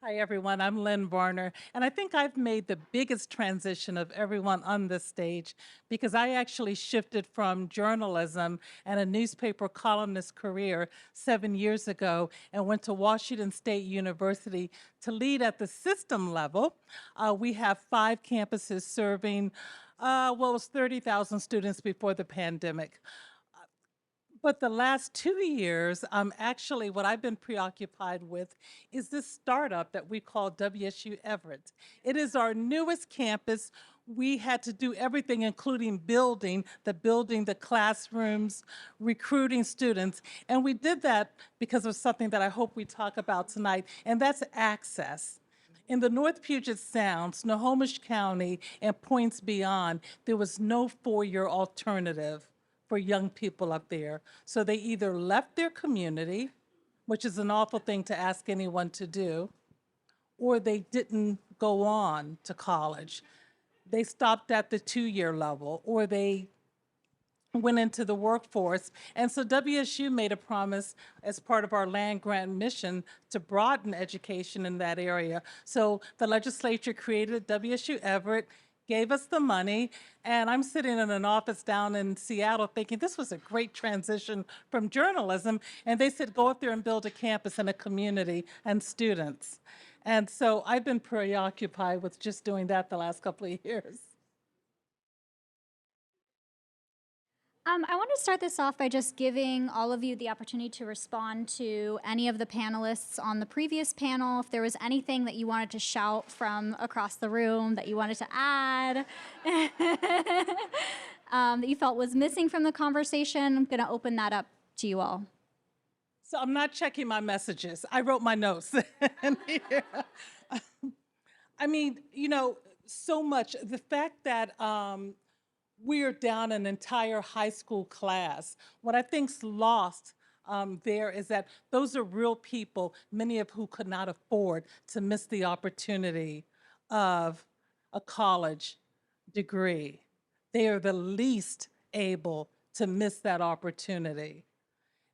S14: Hi, everyone. I'm Lynne, Varner, and I think I've made the biggest transition of everyone on this stage because I actually shifted from journalism and a newspaper columnist career 7 years ago and went to Washington State University to lead at the system level. We have 5 campuses serving, it was 30,000 students before the pandemic. But the last 2 years, actually what I've been preoccupied with is this startup that we call WSU Everett. It is our newest campus. We had to do everything, including building the classrooms, recruiting students. And we did that because of something that I hope we talk about tonight, and that's access. In the North Puget Sound, Snohomish County, and points beyond, there was no four-year alternative for young people up there. So they either left their community, which is an awful thing to ask anyone to do, or they didn't go on to college. They stopped at the 2-year level, or they went into the workforce. And so WSU made a promise as part of our land grant mission to broaden education in that area. So the legislature created WSU Everett, gave us the money, and I'm sitting in an office down in Seattle thinking this was a great transition from journalism, and they said go up there and build a campus and a community and students. And so I've been preoccupied with just doing that the last couple of years.
S6: I want to start this off by just giving all of you the opportunity to respond to any of the panelists on the previous panel. If there was anything that you wanted to shout from across the room that you wanted to add, that you felt was missing from the conversation, I'm going to open that up to you all.
S14: So I'm not checking my messages. I wrote my notes. I mean, you know, so much. The fact that we're down an entire high school class. What I think's lost there is that those are real people, many of who could not afford to miss the opportunity of a college degree. They are the least able to miss that opportunity.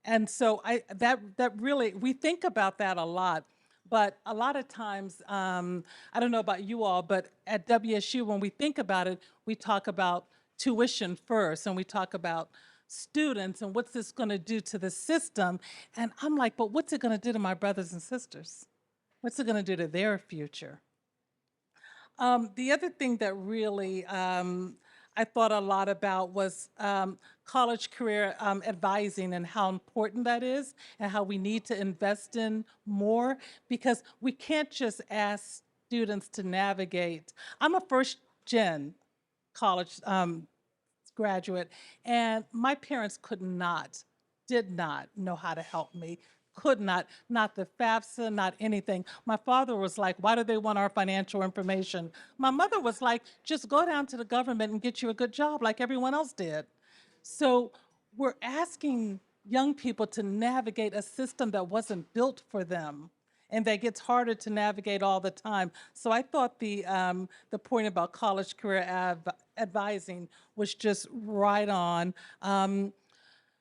S14: And so that really, we think about that a lot. But a lot of times, I don't know about you all, but at WSU, when we think about it, we talk about tuition first, and we talk about students and what's this going to do to the system. And I'm like, but what's it going to do to my brothers and sisters? What's it going to do to their future? The other thing that really I thought a lot about was college career advising and how important that is and how we need to invest in more, because we can't just ask students to navigate. I'm a first-gen college graduate, and my parents did not know how to help me, not the FAFSA, not anything. My father was like, why do they want our financial information? My mother was like, just go down to the government and get you a good job like everyone else did. So we're asking young people to navigate a system that wasn't built for them, and that gets harder to navigate all the time. So I thought the point about college career advising was just right on.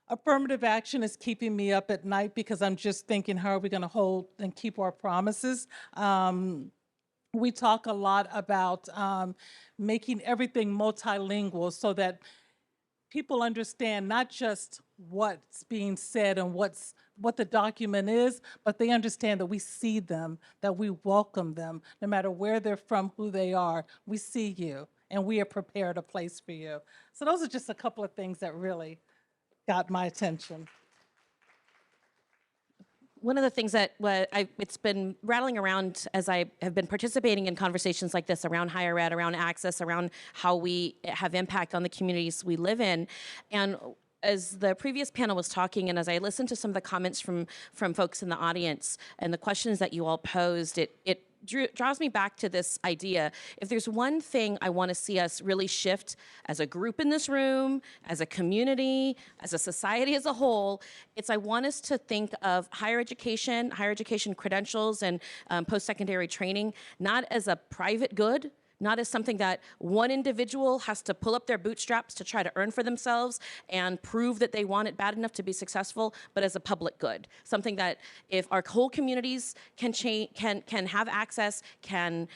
S14: Affirmative action is keeping me up at night because I'm just thinking, how are we going to hold and keep our promises? We talk a lot about making everything multilingual so that people understand not just what's being said and what the document is, but they understand that we see them, that we welcome them, no matter where they're from, who they are. We see you, and we are prepared a place for you. So those are just a couple of things that really got my attention.
S12: One of the things that it's been rattling around as I have been participating in conversations like this around higher ed, around access, around how we have impact on the communities we live in. And as the previous panel was talking, and as I listened to some of the comments from folks in the audience and the questions that you all posed, it draws me back to this idea. If there's one thing I want to see us really shift as a group in this room, as a community, as a society as a whole, it's I want us to think of higher education credentials, and post-secondary training, not as a private good, not as something that one individual has to pull up their bootstraps to try to earn for themselves and prove that they want it bad enough to be successful, but as a public good. Something that if our whole communities can have access, can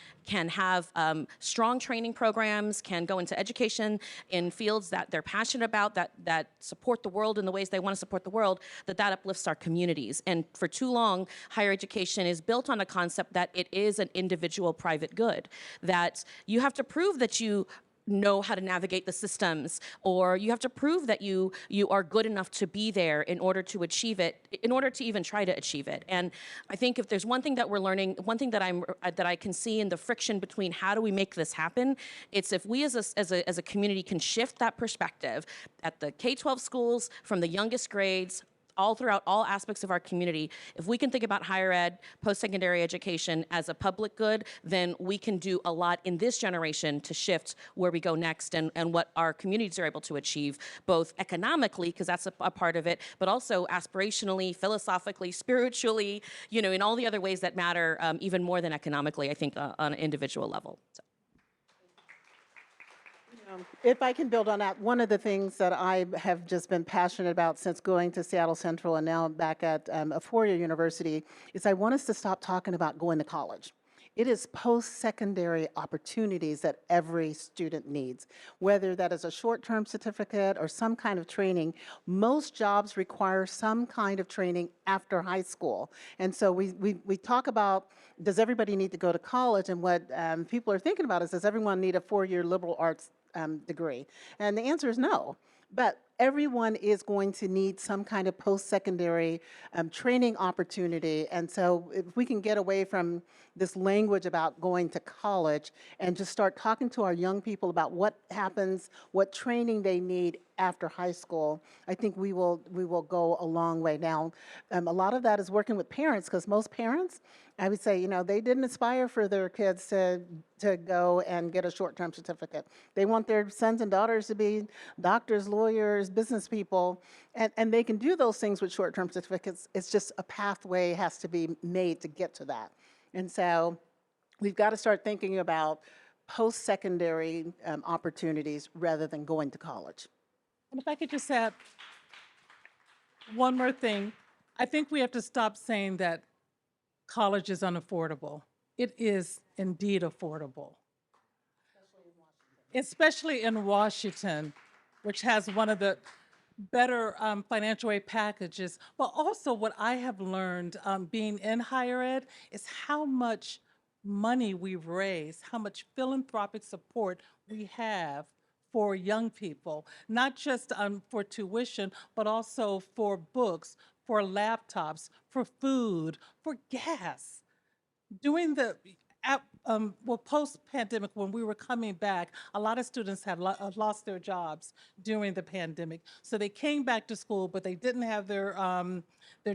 S12: have strong training programs, can go into education in fields that they're passionate about, that support the world in the ways they want to support the world, that uplifts our communities. And for too long, higher education is built on a concept that it is an individual private good, that you have to prove that you know how to navigate the systems, or you have to prove that you are good enough to be there in order to achieve it, in order to even try to achieve it. And I think if there's one thing that we're learning, one thing that I can see in the friction between how do we make this happen, it's if we as a community can shift that perspective at the K-12 schools, from the youngest grades, all throughout all aspects of our community. If we can think about higher ed, post-secondary education as a public good, then we can do a lot in this generation to shift where we go next and what our communities are able to achieve, both economically, because that's a part of it, but also aspirationally, philosophically, spiritually, in all the other ways that matter, even more than economically, I think, on an individual level. So.
S13: If I can build on that, one of the things that I have just been passionate about since going to Seattle Central and now back at a four-year university is I want us to stop talking about going to college. It is post-secondary opportunities that every student needs, whether that is a short-term certificate or some kind of training. Most jobs require some kind of training after high school. And so we talk about, does everybody need to go to college? And what people are thinking about is, does everyone need a four-year liberal arts degree? And the answer is no. But everyone is going to need some kind of post-secondary training opportunity. And so if we can get away from this language about going to college and just start talking to our young people about what happens, what training they need after high school, I think we will go a long way. Now, a lot of that is working with parents, because most parents, I would say, they didn't aspire for their kids to go and get a short-term certificate. They want their sons and daughters to be doctors, lawyers, business people, and they can do those things with short-term certificates. It's just a pathway has to be made to get to that. And so we've got to start thinking about post-secondary opportunities rather than going to college.
S14: And if I could just add one more thing, I think we have to stop saying that college is unaffordable. It is indeed affordable. Especially in Washington, which has one of the better financial aid packages. But also what I have learned being in higher ed is how much money we've raised, how much philanthropic support we have for young people, not just for tuition, but also for books, for laptops, for food, for gas. During the post-pandemic, when we were coming back, a lot of students had lost their jobs during the pandemic. So they came back to school, but they didn't have their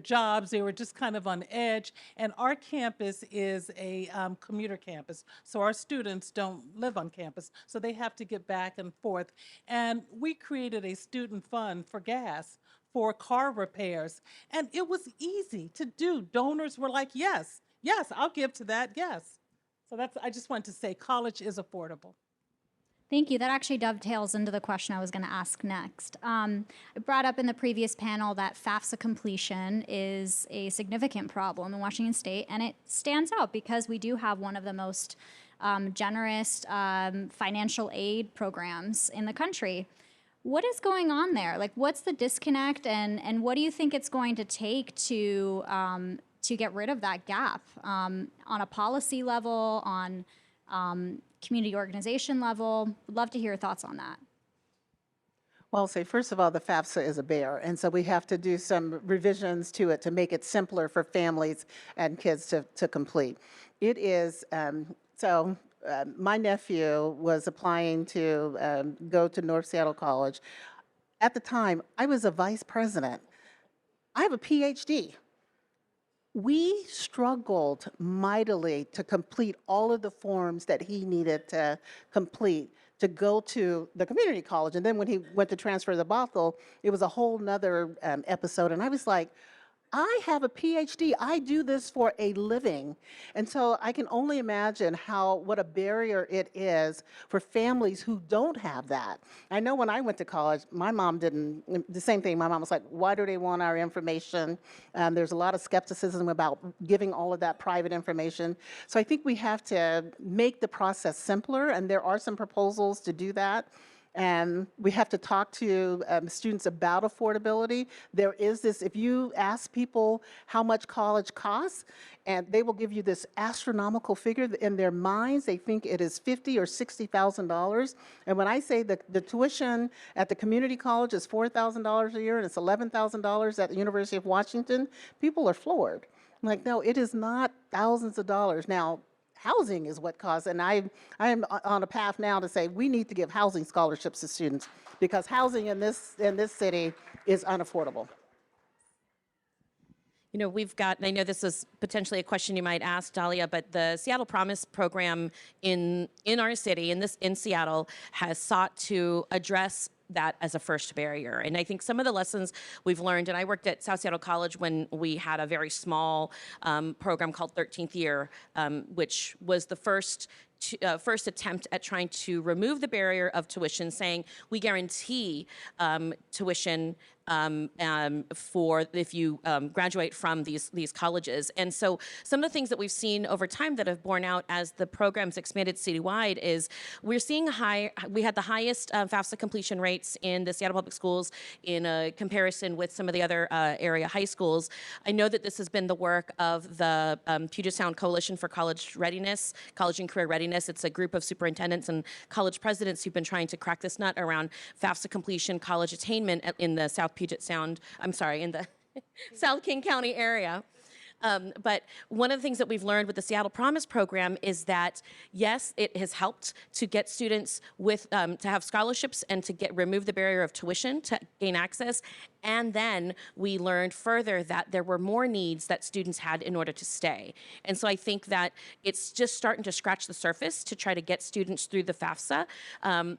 S14: jobs. They were just kind of on edge. And our campus is a commuter campus. So our students don't live on campus. So they have to get back and forth. And we created a student fund for gas, for car repairs. And it was easy to do. Donors were like, yes, I'll give to that, yes. So I just wanted to say college is affordable.
S6: Thank you. That actually dovetails into the question I was going to ask next. I brought up in the previous panel that FAFSA completion is a significant problem in Washington State, and it stands out because we do have one of the most generous financial aid programs in the country. What is going on there? Like, what's the disconnect, and what do you think it's going to take to get rid of that gap on a policy level, on community organization level? Would love to hear your thoughts on that.
S13: Well, I'll say, first of all, the FAFSA is a bear, and so we have to do some revisions to it to make it simpler for families and kids to complete. It is, my nephew was applying to go to North Seattle College. At the time, I was a vice president. I have a PhD. We struggled mightily to complete all of the forms that he needed to complete to go to the community college. And then when he went to transfer the Bothell, it was a whole nother episode. And I was like, I have a PhD. I do this for a living. And so I can only imagine what a barrier it is for families who don't have that. I know when I went to college, my mom the same thing. My mom was like, why do they want our information? There's a lot of skepticism about giving all of that private information. So I think we have to make the process simpler, and there are some proposals to do that. And we have to talk to students about affordability. There is this, if you ask people how much college costs, and they will give you this astronomical figure. In their minds, they think it is $50,000 or $60,000. And when I say the tuition at the community college is $4,000 a year and it's $11,000 at the University of Washington, people are floored. I'm like, no, it is not thousands of dollars. Now, housing is what caused, and I am on a path now to say we need to give housing scholarships to students because housing in this city is unaffordable.
S12: You know, we've got, and I know this is potentially a question you might ask, Dahlia, but the Seattle Promise program in our city, in Seattle, has sought to address that as a first barrier. And I think some of the lessons we've learned, and I worked at South Seattle College when we had a very small program called 13th Year, which was the first attempt at trying to remove the barrier of tuition, saying we guarantee tuition for if you graduate from these colleges. And so some of the things that we've seen over time that have borne out as the programs expanded citywide is we're seeing we had the highest FAFSA completion rates in the Seattle Public Schools in a comparison with some of the other area high schools. I know that this has been the work of the Puget Sound Coalition for College Readiness, College and Career Readiness. It's a group of superintendents and college presidents who've been trying to crack this nut around FAFSA completion, college attainment in the South Puget Sound, in the South King County area. But one of the things that we've learned with the Seattle Promise program is that, yes, it has helped to get students with to have scholarships and to remove the barrier of tuition to gain access. And then we learned further that there were more needs that students had in order to stay. And so I think that it's just starting to scratch the surface to try to get students through the FAFSA.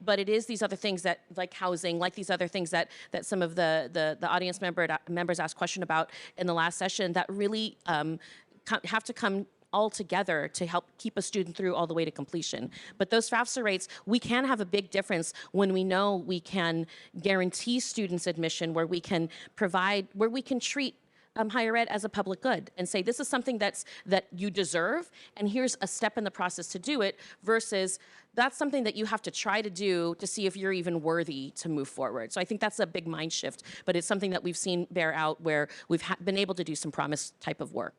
S12: But it is these other things that, like housing, like these other things that some of the audience members asked question about in the last session that really have to come all together to help keep a student through all the way to completion. But those FAFSA rates, we can have a big difference when we know we can guarantee students admission, where we can treat higher ed as a public good and say this is something that you deserve, and here's a step in the process to do it, versus that's something that you have to try to do to see if you're even worthy to move forward. So I think that's a big mind shift, but it's something that we've seen bear out where we've been able to do some promise type of work.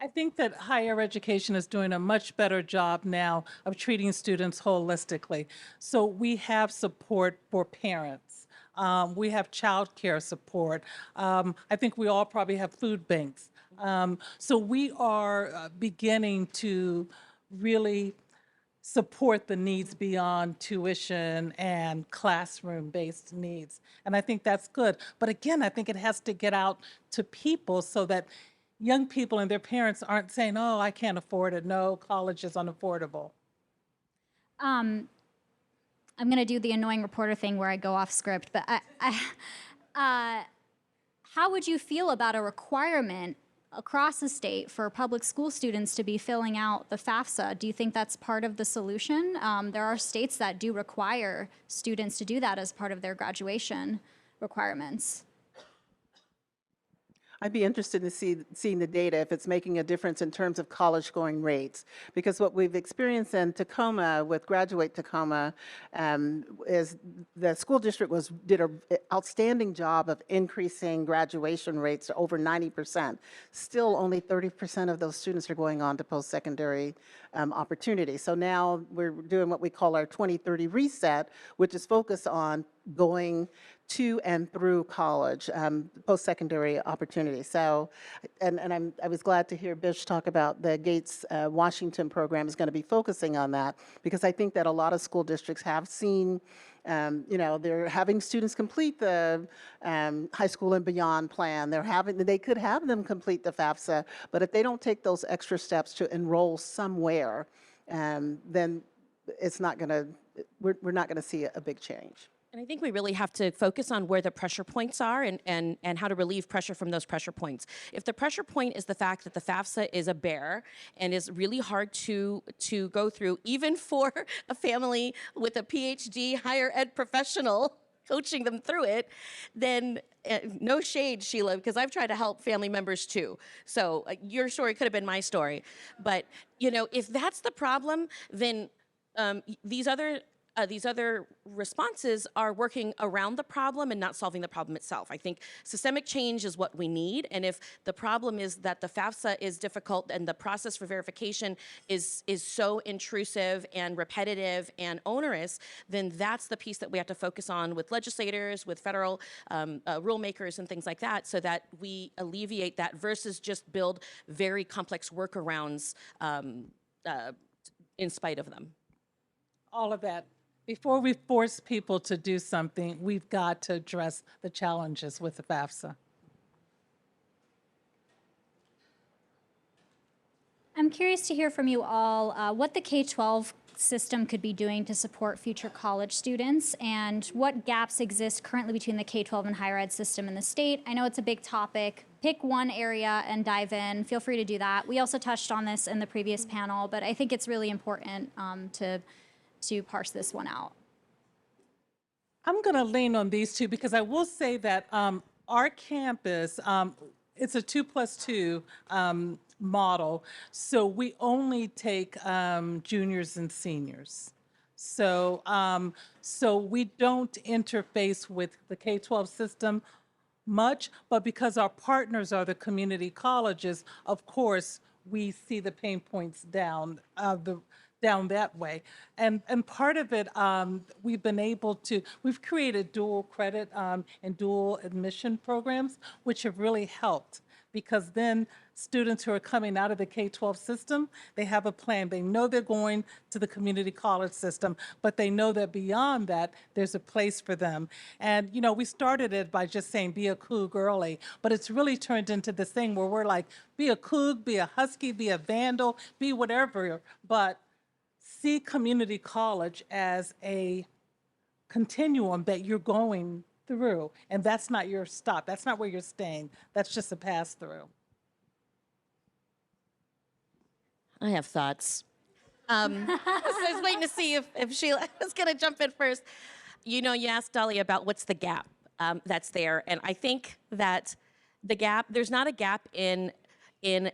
S14: I think that higher education is doing a much better job now of treating students holistically. So we have support for parents. We have child care support. I think we all probably have food banks. So we are beginning to really support the needs beyond tuition and classroom-based needs. And I think that's good. But again, I think it has to get out to people so that young people and their parents aren't saying, oh, I can't afford it. No, college is unaffordable.
S6: I'm going to do the annoying reporter thing where I go off script, but how would you feel about a requirement across the state for public school students to be filling out the FAFSA? Do you think that's part of the solution? There are states that do require students to do that as part of their graduation requirements.
S13: I'd be interested in seeing the data if it's making a difference in terms of college going rates, because what we've experienced in Tacoma with Graduate Tacoma is the school district did an outstanding job of increasing graduation rates to over 90%. Still, only 30% of those students are going on to post-secondary opportunities. So now we're doing what we call our 2030 reset, which is focused on going to and through college, post-secondary opportunities. So, I was glad to hear Bish talk about the Gates Washington program is going to be focusing on that, because I think that a lot of school districts have seen, they're having students complete the high school and beyond plan. They could have them complete the FAFSA, but if they don't take those extra steps to enroll somewhere, then it's not going to. We're not going to see a big change.
S12: And I think we really have to focus on where the pressure points are and how to relieve pressure from those pressure points. If the pressure point is the fact that the FAFSA is a bear and is really hard to go through, even for a family with a PhD higher ed professional coaching them through it, then no shade, Sheila, because I've tried to help family members too. So your story could have been my story. But, if that's the problem, then these other responses are working around the problem and not solving the problem itself. I think systemic change is what we need, and if the problem is that the FAFSA is difficult and the process for verification is so intrusive and repetitive and onerous, then that's the piece that we have to focus on with legislators, with federal rule makers and things like that, so that we alleviate that versus just build very complex workarounds in spite of them.
S14: All of that. Before we force people to do something, we've got to address the challenges with the FAFSA.
S6: I'm curious to hear from you all what the K-12 system could be doing to support future college students and what gaps exist currently between the K-12 and higher ed system in the state. I know it's a big topic. Pick one area and dive in. Feel free to do that. We also touched on this in the previous panel, but I think it's really important to parse this one out.
S14: I'm going to lean on these two because I will say that our campus, it's a 2+2 model, so we only take juniors and seniors. So, so we don't interface with the K-12 system much, but because our partners are the community colleges, of course, we see the pain points down down that way. And part of it, we've created dual credit and dual admission programs, which have really helped because then students who are coming out of the K-12 system, they have a plan. They know they're going to the community college system, but they know that beyond that, there's a place for them. And, you know, we started it by just saying, be a Coug early, but it's really turned into this thing where we're like, be a Coug, be a Husky, be a Vandal, be whatever, but see community college as a continuum that you're going through, and that's not your stop. That's not where you're staying. That's just a pass through.
S12: I have thoughts. I was waiting to see if Sheila was going to jump in first. You know, you asked Dolly about what's the gap that's there, and I think that the gap, there's not a gap in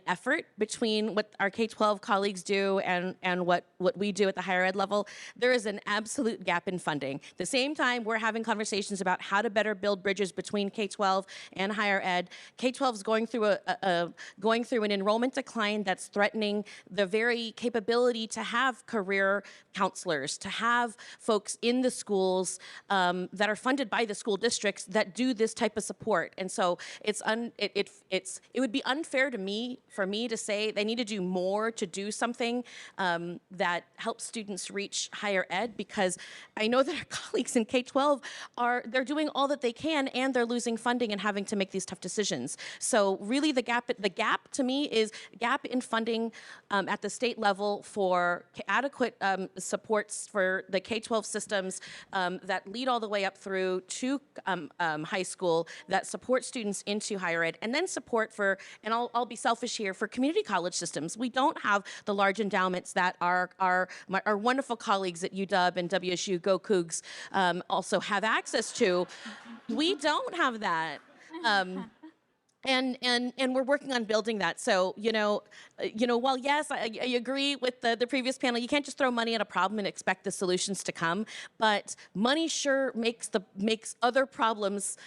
S12: effort between what our K-12 colleagues do and what we do at the higher ed level. There is an absolute gap in funding. At the same time, we're having conversations about how to better build bridges between K-12 and higher ed. K-12 is going through an enrollment decline that's threatening the very capability to have career counselors, to have folks in the schools that are funded by the school districts that do this type of support. And so it would be unfair to me for me to say they need to do more to do something that helps students reach higher ed, because I know that our colleagues in K-12 they're doing all that they can and they're losing funding and having to make these tough decisions. So really the gap to me is gap in funding at the state level for adequate supports for the K-12 systems that lead all the way up through to high school, that support students into higher ed, and then support for, and I'll be selfish here, for community college systems. We don't have the large endowments that our wonderful colleagues at UW and WSU, Go Cougs, also have access to. We don't have that. And we're working on building that. So, while yes, I agree with the previous panel, you can't just throw money at a problem and expect the solutions to come, but money sure makes other problems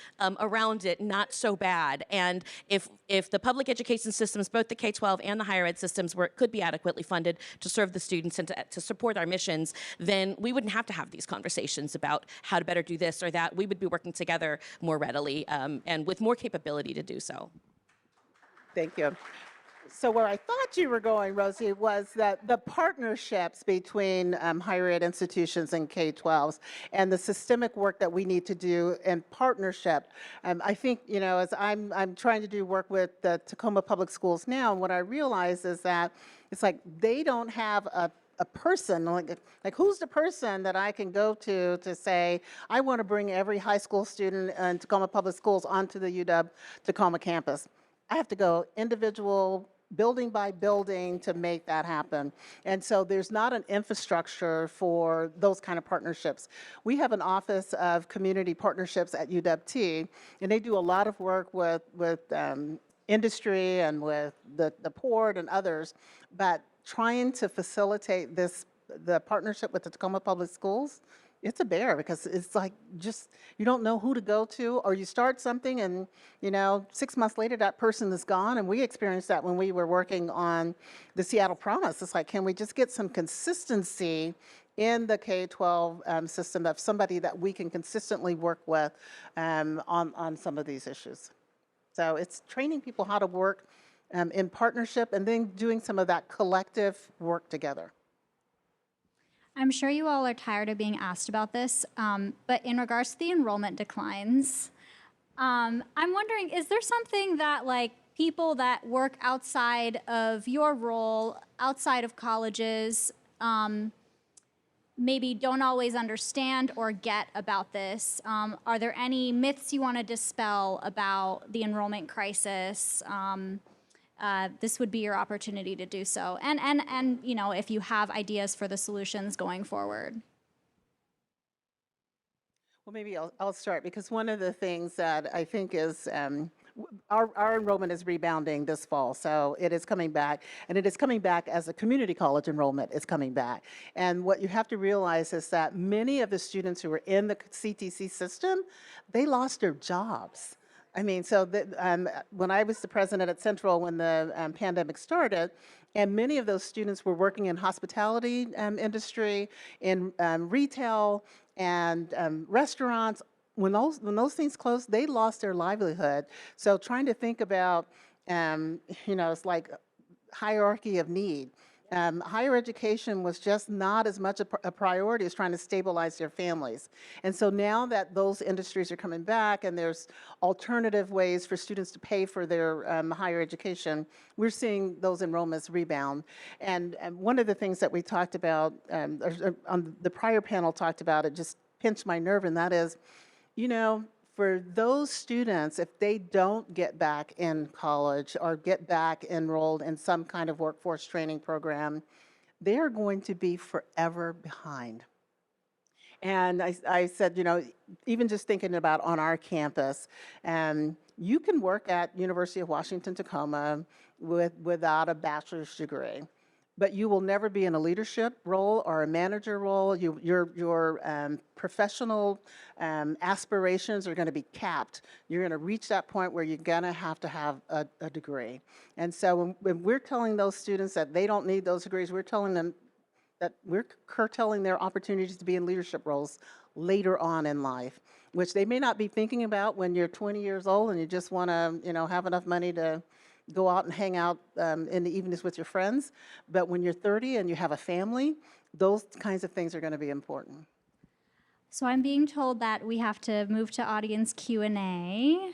S12: around it not so bad. And if the public education systems, both the K-12 and the higher ed systems, could be adequately funded to serve the students and to support our missions, then we wouldn't have to have these conversations about how to better do this or that. We would be working together more readily and with more capability to do so.
S13: Thank you. So where I thought you were going, Rosie, was that the partnerships between higher ed institutions and K-12s and the systemic work that we need to do in partnership. I think, as I'm trying to do work with the Tacoma Public Schools now, and what I realize is that it's like they don't have a person, like who's the person that I can go to say, I want to bring every high school student in Tacoma Public Schools onto the UW Tacoma campus. I have to go individual, building by building to make that happen. And so there's not an infrastructure for those kind of partnerships. We have an Office of Community Partnerships at UW-T, and they do a lot of work with industry and with the port and others, but trying to facilitate the partnership with the Tacoma Public Schools, it's a bear, because it's like you don't know who to go to, or you start something and 6 months later that person is gone. And we experienced that when we were working on the Seattle Promise. It's like, can we just get some consistency in the K-12 system of somebody that we can consistently work with on some of these issues? So it's training people how to work in partnership and then doing some of that collective work together.
S6: I'm sure you all are tired of being asked about this, but in regards to the enrollment declines, I'm wondering, is there something that people that work outside of your role, outside of colleges, maybe don't always understand or get about this. Are there any myths you want to dispel about the enrollment crisis? This would be your opportunity to do so. And you know, if you have ideas for the solutions going forward.
S13: Well, maybe I'll start, because one of the things that I think is our enrollment is rebounding this fall, so it is coming back, and it is coming back as a community college enrollment is coming back. And what you have to realize is that many of the students who were in the CTC system, they lost their jobs. I mean, so when I was the president at Central when the pandemic started, and many of those students were working in hospitality industry, in retail, and restaurants. When those things closed, they lost their livelihood. So trying to think about, you know, it's like hierarchy of need. Higher education was just not as much a priority as trying to stabilize their families. And so now that those industries are coming back and there's alternative ways for students to pay for their higher education, we're seeing those enrollments rebound. And one of the things that we talked about, on the prior panel talked about, it just pinched my nerve, and that is, you know, for those students, if they don't get back in college or get back enrolled in some kind of workforce training program, they're going to be forever behind. And I said, you know, even just thinking about on our campus, you can work at University of Washington, Tacoma without a bachelor's degree, but you will never be in a leadership role or a manager role. Your professional aspirations are going to be capped. You're going to reach that point where you're going to have a degree. And so when we're telling those students that they don't need those degrees, we're telling them that we're curtailing their opportunities to be in leadership roles later on in life, which they may not be thinking about when you're 20 years old and you just want to, you know, have enough money to go out and hang out in the evenings with your friends. But when you're 30 and you have a family, those kinds of things are going to be important.
S6: So I'm being told that we have to move to audience Q&A.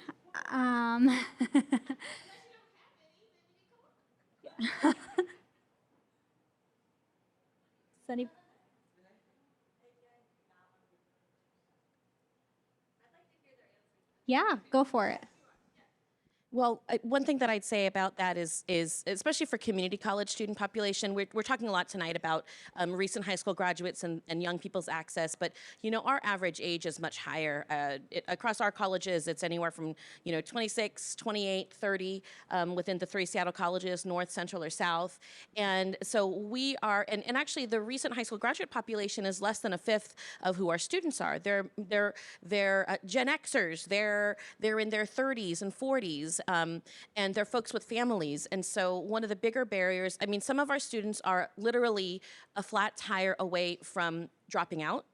S6: Sunny. Yeah, go for it.
S12: Well, one thing that I'd say about that is especially for community college student population, we're talking a lot tonight about recent high school graduates and young people's access, but you know, our average age is much higher. Across our colleges, it's anywhere from 26, 28, 30 within the 3 Seattle colleges, North, Central, or South. And so we are, and actually the recent high school graduate population is less than a fifth of who our students are. They're Gen Xers, they're in their 30s and 40s. And they're folks with families. And so one of the bigger barriers, I mean, some of our students are literally a flat tire away from dropping out,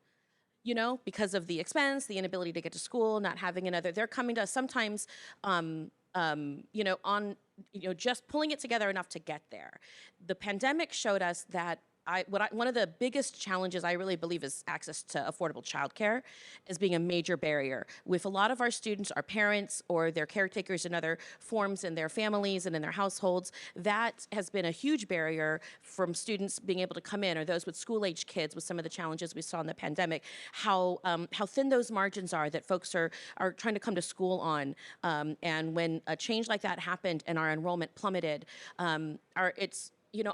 S12: you know, because of the expense, the inability to get to school, not having another. They're coming to us sometimes, just pulling it together enough to get there. The pandemic showed us that one of the biggest challenges I really believe is access to affordable childcare as being a major barrier. With a lot of our students, our parents or their caretakers in other forms in their families and in their households, that has been a huge barrier from students being able to come in, or those with school-age kids with some of the challenges we saw in the pandemic, how thin those margins are that folks are trying to come to school on. And when a change like that happened and our enrollment plummeted,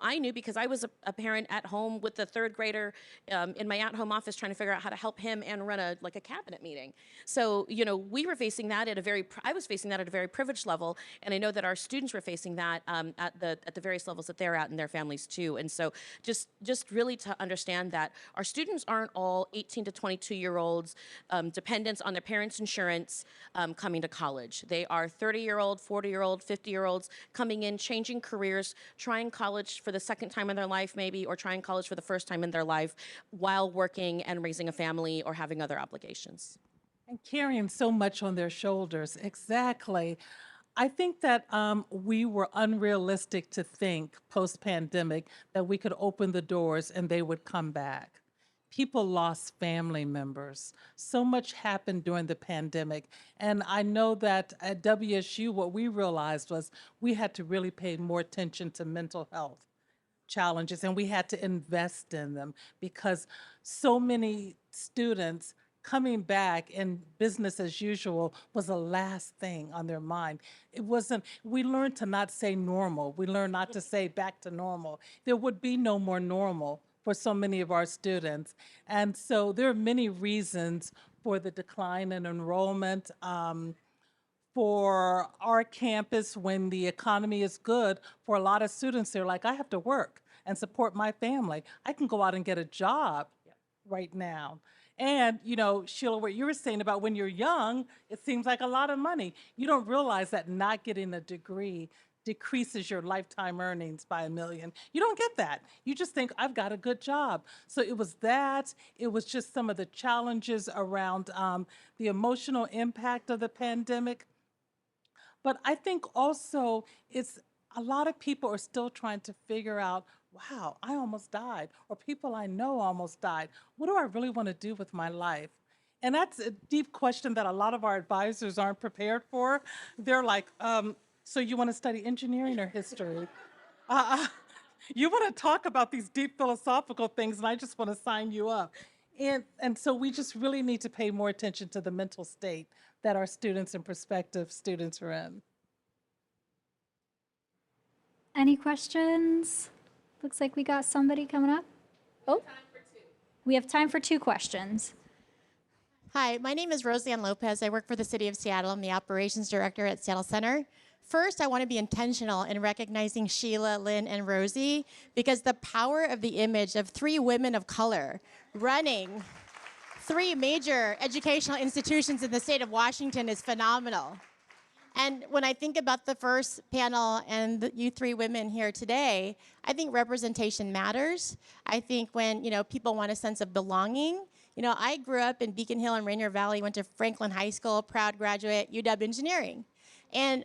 S12: I knew because I was a parent at home with the 3rd grader in my at-home office trying to figure out how to help him and run a cabinet meeting. So, we were facing that I was facing that at a very privileged level, and I know that our students were facing that at the various levels that they're at in their families too. And so just really to understand that our students aren't all 18 to 22-year-olds dependents on their parents' insurance coming to college. They are 30-year-old, 40-year-old, 50-year-olds coming in, changing careers, trying college for the second time in their life maybe, or trying college for the first time in their life while working and raising a family or having other obligations.
S14: And carrying so much on their shoulders. Exactly. I think that we were unrealistic to think post-pandemic that we could open the doors and they would come back. People lost family members. So much happened during the pandemic. And I know that at WSU, what we realized was we had to really pay more attention to mental health. challenges, and we had to invest in them because so many students coming back and business as usual was the last thing on their mind. It wasn't, we learned to not say normal. We learned not to say back to normal. There would be no more normal for so many of our students. And so there are many reasons for the decline in enrollment. For our campus, when the economy is good, for a lot of students, they're like, I have to work and support my family. I can go out and get a job right now. And, you know, Sheila, what you were saying about when you're young, it seems like a lot of money. You don't realize that not getting a degree decreases your lifetime earnings by $1 million. You don't get that. You just think, I've got a good job. So it was that. It was just some of the challenges around the emotional impact of the pandemic. But I think also it's a lot of people are still trying to figure out, wow, I almost died, or people I know almost died. What do I really want to do with my life? And that's a deep question that a lot of our advisors aren't prepared for. They're like, so you want to study engineering or history? You want to talk about these deep philosophical things, and I just want to sign you up. And so we just really need to pay more attention to the mental state that our students and prospective students are in.
S6: Any questions? Looks like we got somebody coming up. Oh, we have time for 2 questions.
S15: Hi, my name is Rosie Lopez. I work for the City of Seattle. I'm the Operations Director at Seattle Center. First, I want to be intentional in recognizing Sheila, Lynne, and Rosie, because the power of the image of 3 women of color running 3 major educational institutions in the state of Washington is phenomenal. And when I think about the first panel and you 3 women here today, I think representation matters. I think when, you know, people want a sense of belonging. You know, I grew up in Beacon Hill and Rainier Valley, went to Franklin High School, proud graduate, UW Engineering. And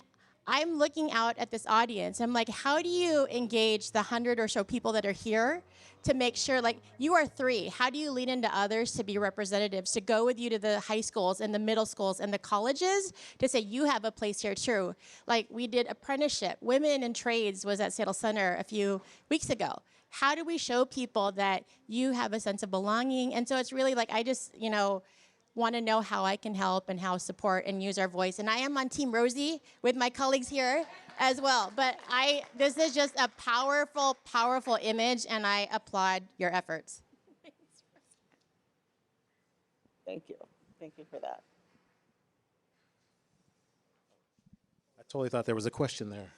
S15: I'm looking out at this audience. I'm like, how do you engage the 100 or so people that are here to make sure, like, you are 3. How do you lean into others to be representatives, to go with you to the high schools and the middle schools and the colleges to say, you have a place here too? Like, we did apprenticeship. Women in Trades was at Seattle Center a few weeks ago. How do we show people that you have a sense of belonging? And so it's really like, I just, you know, want to know how I can help and how support and use our voice. And I am on Team Rosie with my colleagues here as well. But this is just a powerful, powerful image, and I applaud your efforts.
S13: Thank you. Thank you for that.
S16: I totally thought there was a question there.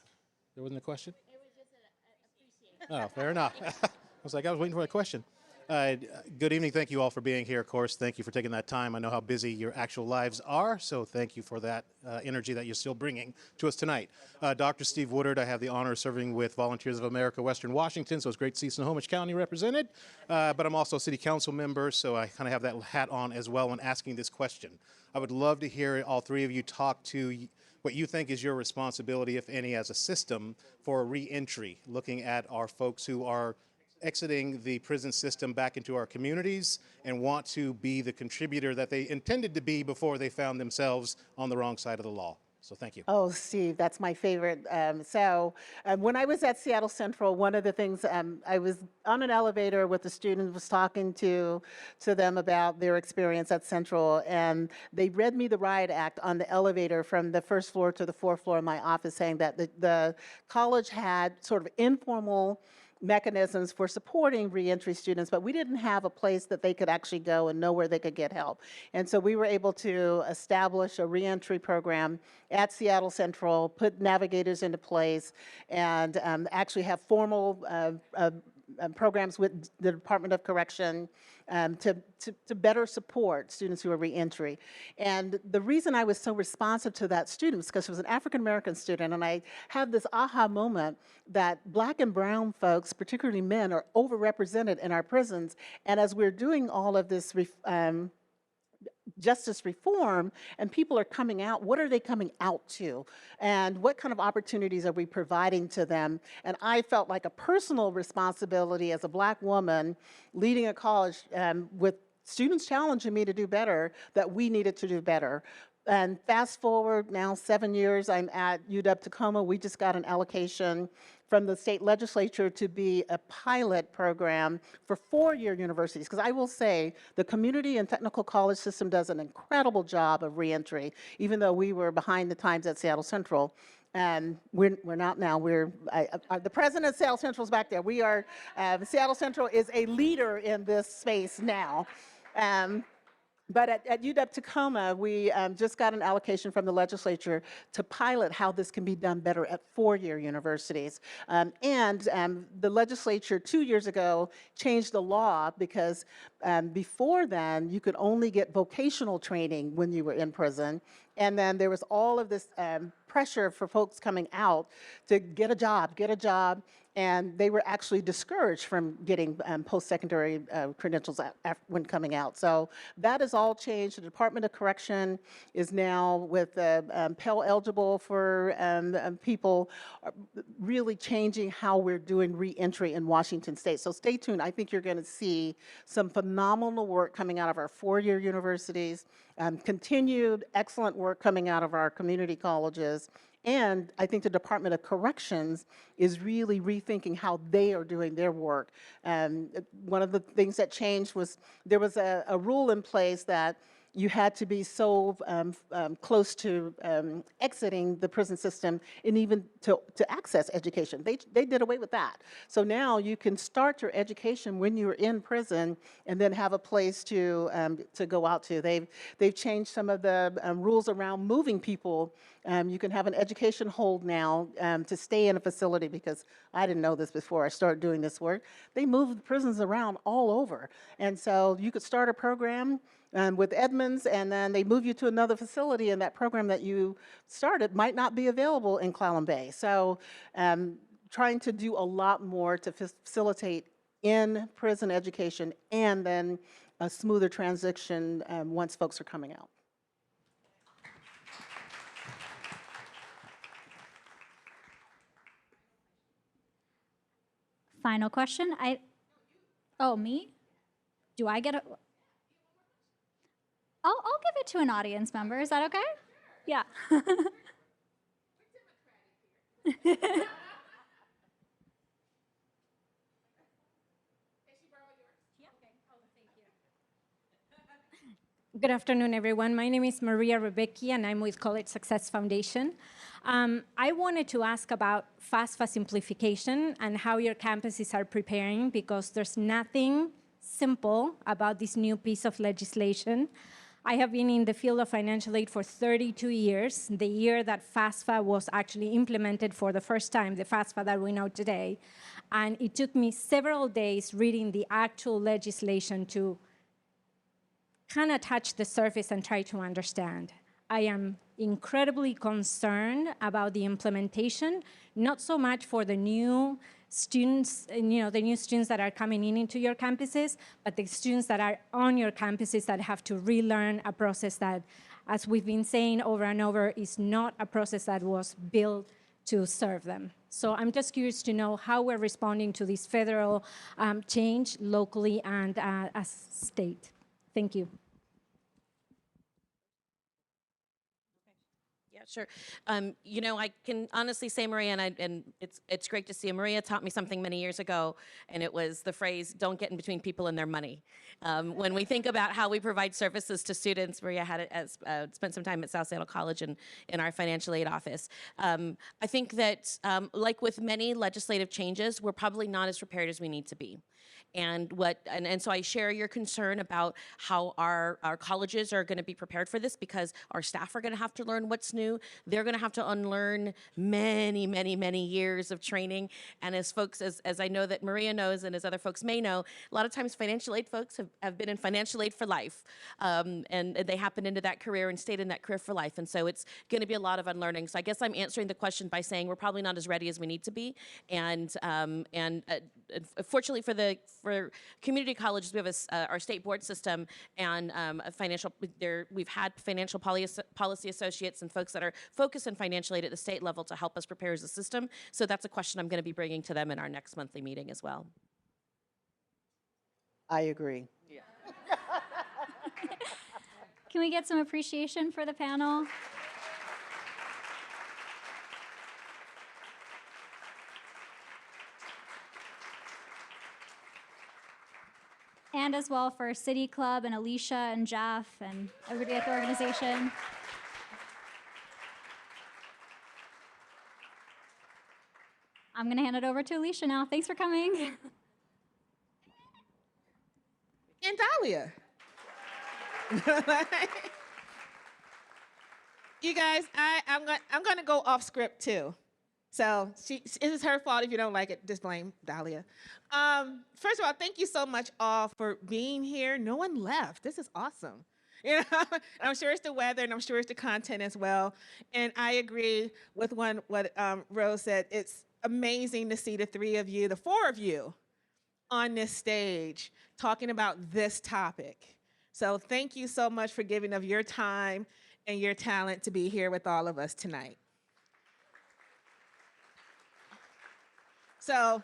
S16: There wasn't a question?
S15: It was just an appreciation.
S16: Oh, fair enough. I was like, I was waiting for a question. Good evening. Thank you all for being here. Of course, thank you for taking that time. I know how busy your actual lives are, so thank you for that energy that you're still bringing to us tonight. Dr. Steve Woodard, I have the honor of serving with Volunteers of America, Western Washington, so it's great to see Snohomish County represented. But I'm also a city council member, so I kind of have that hat on as well when asking this question. I would love to hear all 3 of you talk to what you think is your responsibility, if any, as a system for re-entry, looking at our folks who are exiting the prison system back into our communities and want to be the contributor that they intended to be before they found themselves on the wrong side of the law. So thank you.
S13: Oh, Steve, that's my favorite. When I was at Seattle Central, one of the things, I was on an elevator with the students, was talking to them about their experience at Central, and they read me the riot act on the elevator from the 1st floor to the 4th floor of my office, saying that the college had sort of informal mechanisms for supporting reentry students, but we didn't have a place that they could actually go and know where they could get help. And so we were able to establish a reentry program at Seattle Central, put navigators into place, and actually have formal programs with the Department of Correction to better support students who are reentry. And the reason I was so responsive to that student was because it was an African-American student, and I had this aha moment that Black and brown folks, particularly men, are overrepresented in our prisons. And as we're doing all of this justice reform and people are coming out, what are they coming out to? And what kind of opportunities are we providing to them? And I felt like a personal responsibility as a Black woman leading a college with students challenging me to do better, that we needed to do better. And fast forward now 7 years, I'm at UW-Tacoma. We just got an allocation from the state legislature to be a pilot program for four-year universities. Because I will say, the community and technical college system does an incredible job of reentry, even though we were behind the times at Seattle Central. And we're not now. The president of Seattle Central is back there. We are, Seattle Central is a leader in this space now. But at UW-Tacoma, we just got an allocation from the legislature to pilot how this can be done better at four-year universities. The legislature 2 years ago changed the law because before then, you could only get vocational training when you were in prison. And then there was all of this pressure for folks coming out to get a job, and they were actually discouraged from getting post-secondary credentials when coming out. So that has all changed. The Department of Correction is now with Pell eligible for people, really changing how we're doing reentry in Washington State. So stay tuned. I think you're going to see some phenomenal work coming out of our four-year universities, continued excellent work coming out of our community colleges. And I think the Department of Corrections is really rethinking how they are doing their work. One of the things that changed was there was a rule in place that you had to be so close to exiting the prison system and even to access education. They did away with that. So now you can start your education when you're in prison and then have a place to go out to. They've changed some of the rules around moving people. You can have an education hold now to stay in a facility, because I didn't know this before I started doing this work. They move prisons around all over. And so you could start a program with Edmonds, and then they move you to another facility, and that program that you started might not be available in Clallam Bay. So trying to do a lot more to facilitate in-prison education and then a smoother transition once folks are coming out.
S6: Final question. Oh, me? Do I get a... I'll give it to an audience member. Is that okay? Yeah.
S17: Good afternoon, everyone. My name is Maria Rebecki, and I'm with College Success Foundation. I wanted to ask about FAFSA simplification and how your campuses are preparing, because there's nothing simple about this new piece of legislation. I have been in the field of financial aid for 32 years, the year that FAFSA was actually implemented for the first time, the FAFSA that we know today. And it took me several days reading the actual legislation to kind of touch the surface and try to understand. I am incredibly concerned about the implementation, not so much for the new students, the new students that are coming into your campuses, but the students that are on your campuses that have to relearn a process that, as we've been saying over and over, is not a process that was built to serve them. So I'm just curious to know how we're responding to this federal change locally and as state. Thank you.
S12: Sure. I can honestly say, Maria, and it's great to see you. Maria taught me something many years ago, and it was the phrase, don't get in between people and their money. When we think about how we provide services to students, Maria spent some time at South Seattle College in our financial aid office. I think that, like with many legislative changes, we're probably not as prepared as we need to be. And so I share your concern about how our colleges are going to be prepared for this, because our staff are going to have to learn what's new. They're going to have to unlearn many, many, many years of training. And as folks, as I know that Maria knows, and as other folks may know, a lot of times financial aid folks have been in financial aid for life. And they happen into that career and stayed in that career for life. And so it's going to be a lot of unlearning. So I guess I'm answering the question by saying we're probably not as ready as we need to be. And fortunately for community colleges, we have our state board system and we've had financial policy associates and folks that are focused on financial aid at the state level to help us prepare as a system. So that's a question I'm going to be bringing to them in our next monthly meeting as well.
S13: I agree.
S6: Can we get some appreciation for the panel? And as well for City Club and Alicia and Jeff and everybody at the organization. I'm going to hand it over to Alicia now. Thanks for coming.
S5: And Dahlia. You guys, I'm going to go off script too. So it is her fault. If you don't like it, just blame Dahlia. First of all, thank you so much all for being here. No one left. This is awesome. You know, I'm sure it's the weather, and I'm sure it's the content as well. And I agree with what Rose said. It's amazing to see the four of you on this stage talking about this topic. So thank you so much for giving of your time and your talent to be here with all of us tonight. So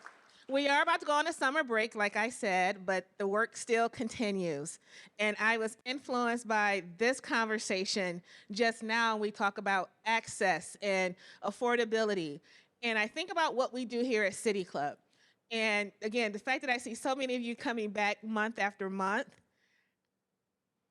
S5: we are about to go on a summer break, like I said, but the work still continues. And I was influenced by this conversation just now. We talk about access and affordability. And I think about what we do here at City Club. And again, the fact that I see so many of you coming back month after month,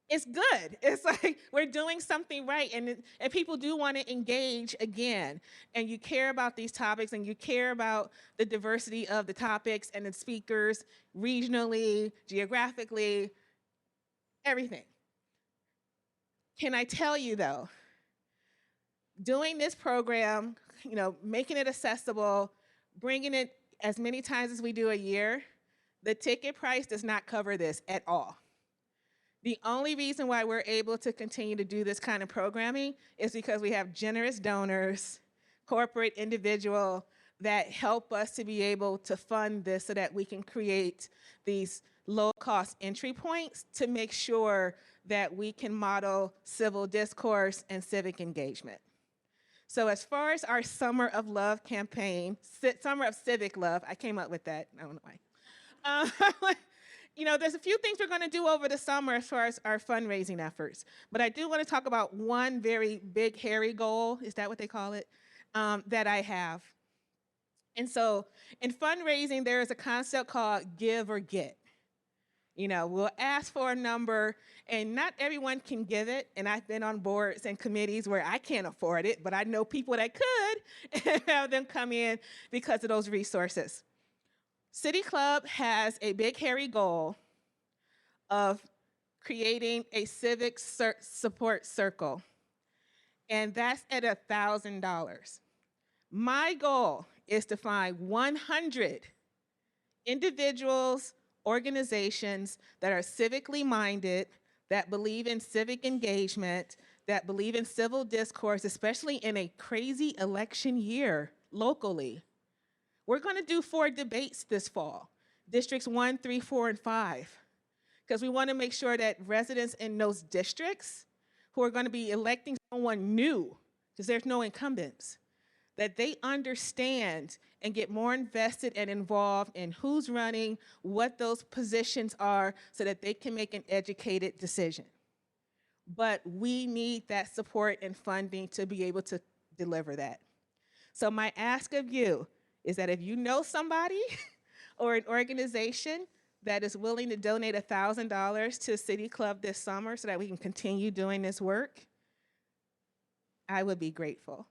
S5: it's good. It's like we're doing something right, and people do want to engage again. And you care about these topics, and you care about the diversity of the topics and the speakers regionally, geographically, everything. Can I tell you though, doing this program, you know, making it accessible, bringing it as many times as we do a year, the ticket price does not cover this at all. The only reason why we're able to continue to do this kind of programming is because we have generous donors, corporate, individual, that help us to be able to fund this so that we can create these low-cost entry points to make sure that we can model civil discourse and civic engagement. So as far as our Summer of Love campaign, Summer of Civic Love, I came up with that, I don't know why. You know, there's a few things we're going to do over the summer as far as our fundraising efforts. But I do want to talk about one very big, hairy goal, is that what they call it, that I have. And so in fundraising, there is a concept called give or get. You know, we'll ask for a number, and not everyone can give it. And I've been on boards and committees where I can't afford it, but I know people that could and have them come in because of those resources. City Club has a big, hairy goal of creating a civic support circle, and that's at $1,000. My goal is to find 100 individuals, organizations that are civically minded, that believe in civic engagement, that believe in civil discourse, especially in a crazy election year locally. We're going to do 4 debates this fall, districts 1, 3, 4, and 5, because we want to make sure that residents in those districts who are going to be electing someone new, because there's no incumbents, that they understand and get more invested and involved in who's running, what those positions are, so that they can make an educated decision. But we need that support and funding to be able to deliver that. So my ask of you is that if you know somebody or an organization that is willing to donate $1,000 to City Club this summer so that we can continue doing this work, I would be grateful.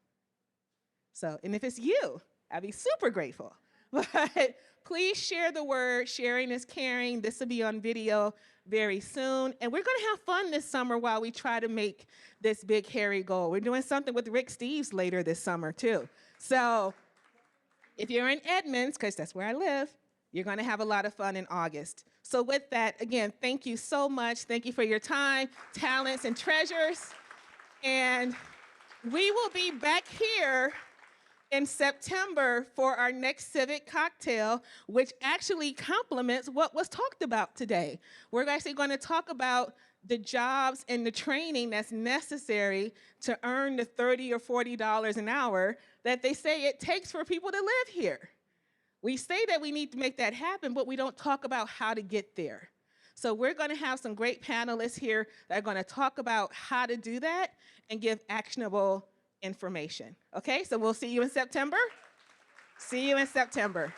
S5: So, and if it's you, I'd be super grateful. But please share the word. Sharing is caring. This will be on video very soon. And we're going to have fun this summer while we try to make this big, hairy goal. We're doing something with Rick Steves later this summer, too. So if you're in Edmonds, because that's where I live, you're going to have a lot of fun in August. So with that, again, thank you so much. Thank you for your time, talents, and treasures. And we will be back here in September for our next Civic Cocktail, which actually complements what was talked about today. We're actually going to talk about the jobs and the training that's necessary to earn the $30 or $40 an hour that they say it takes for people to live here. We say that we need to make that happen, but we don't talk about how to get there. So we're going to have some great panelists here that are going to talk about how to do that and give actionable information. Okay, so we'll see you in September. See you in September.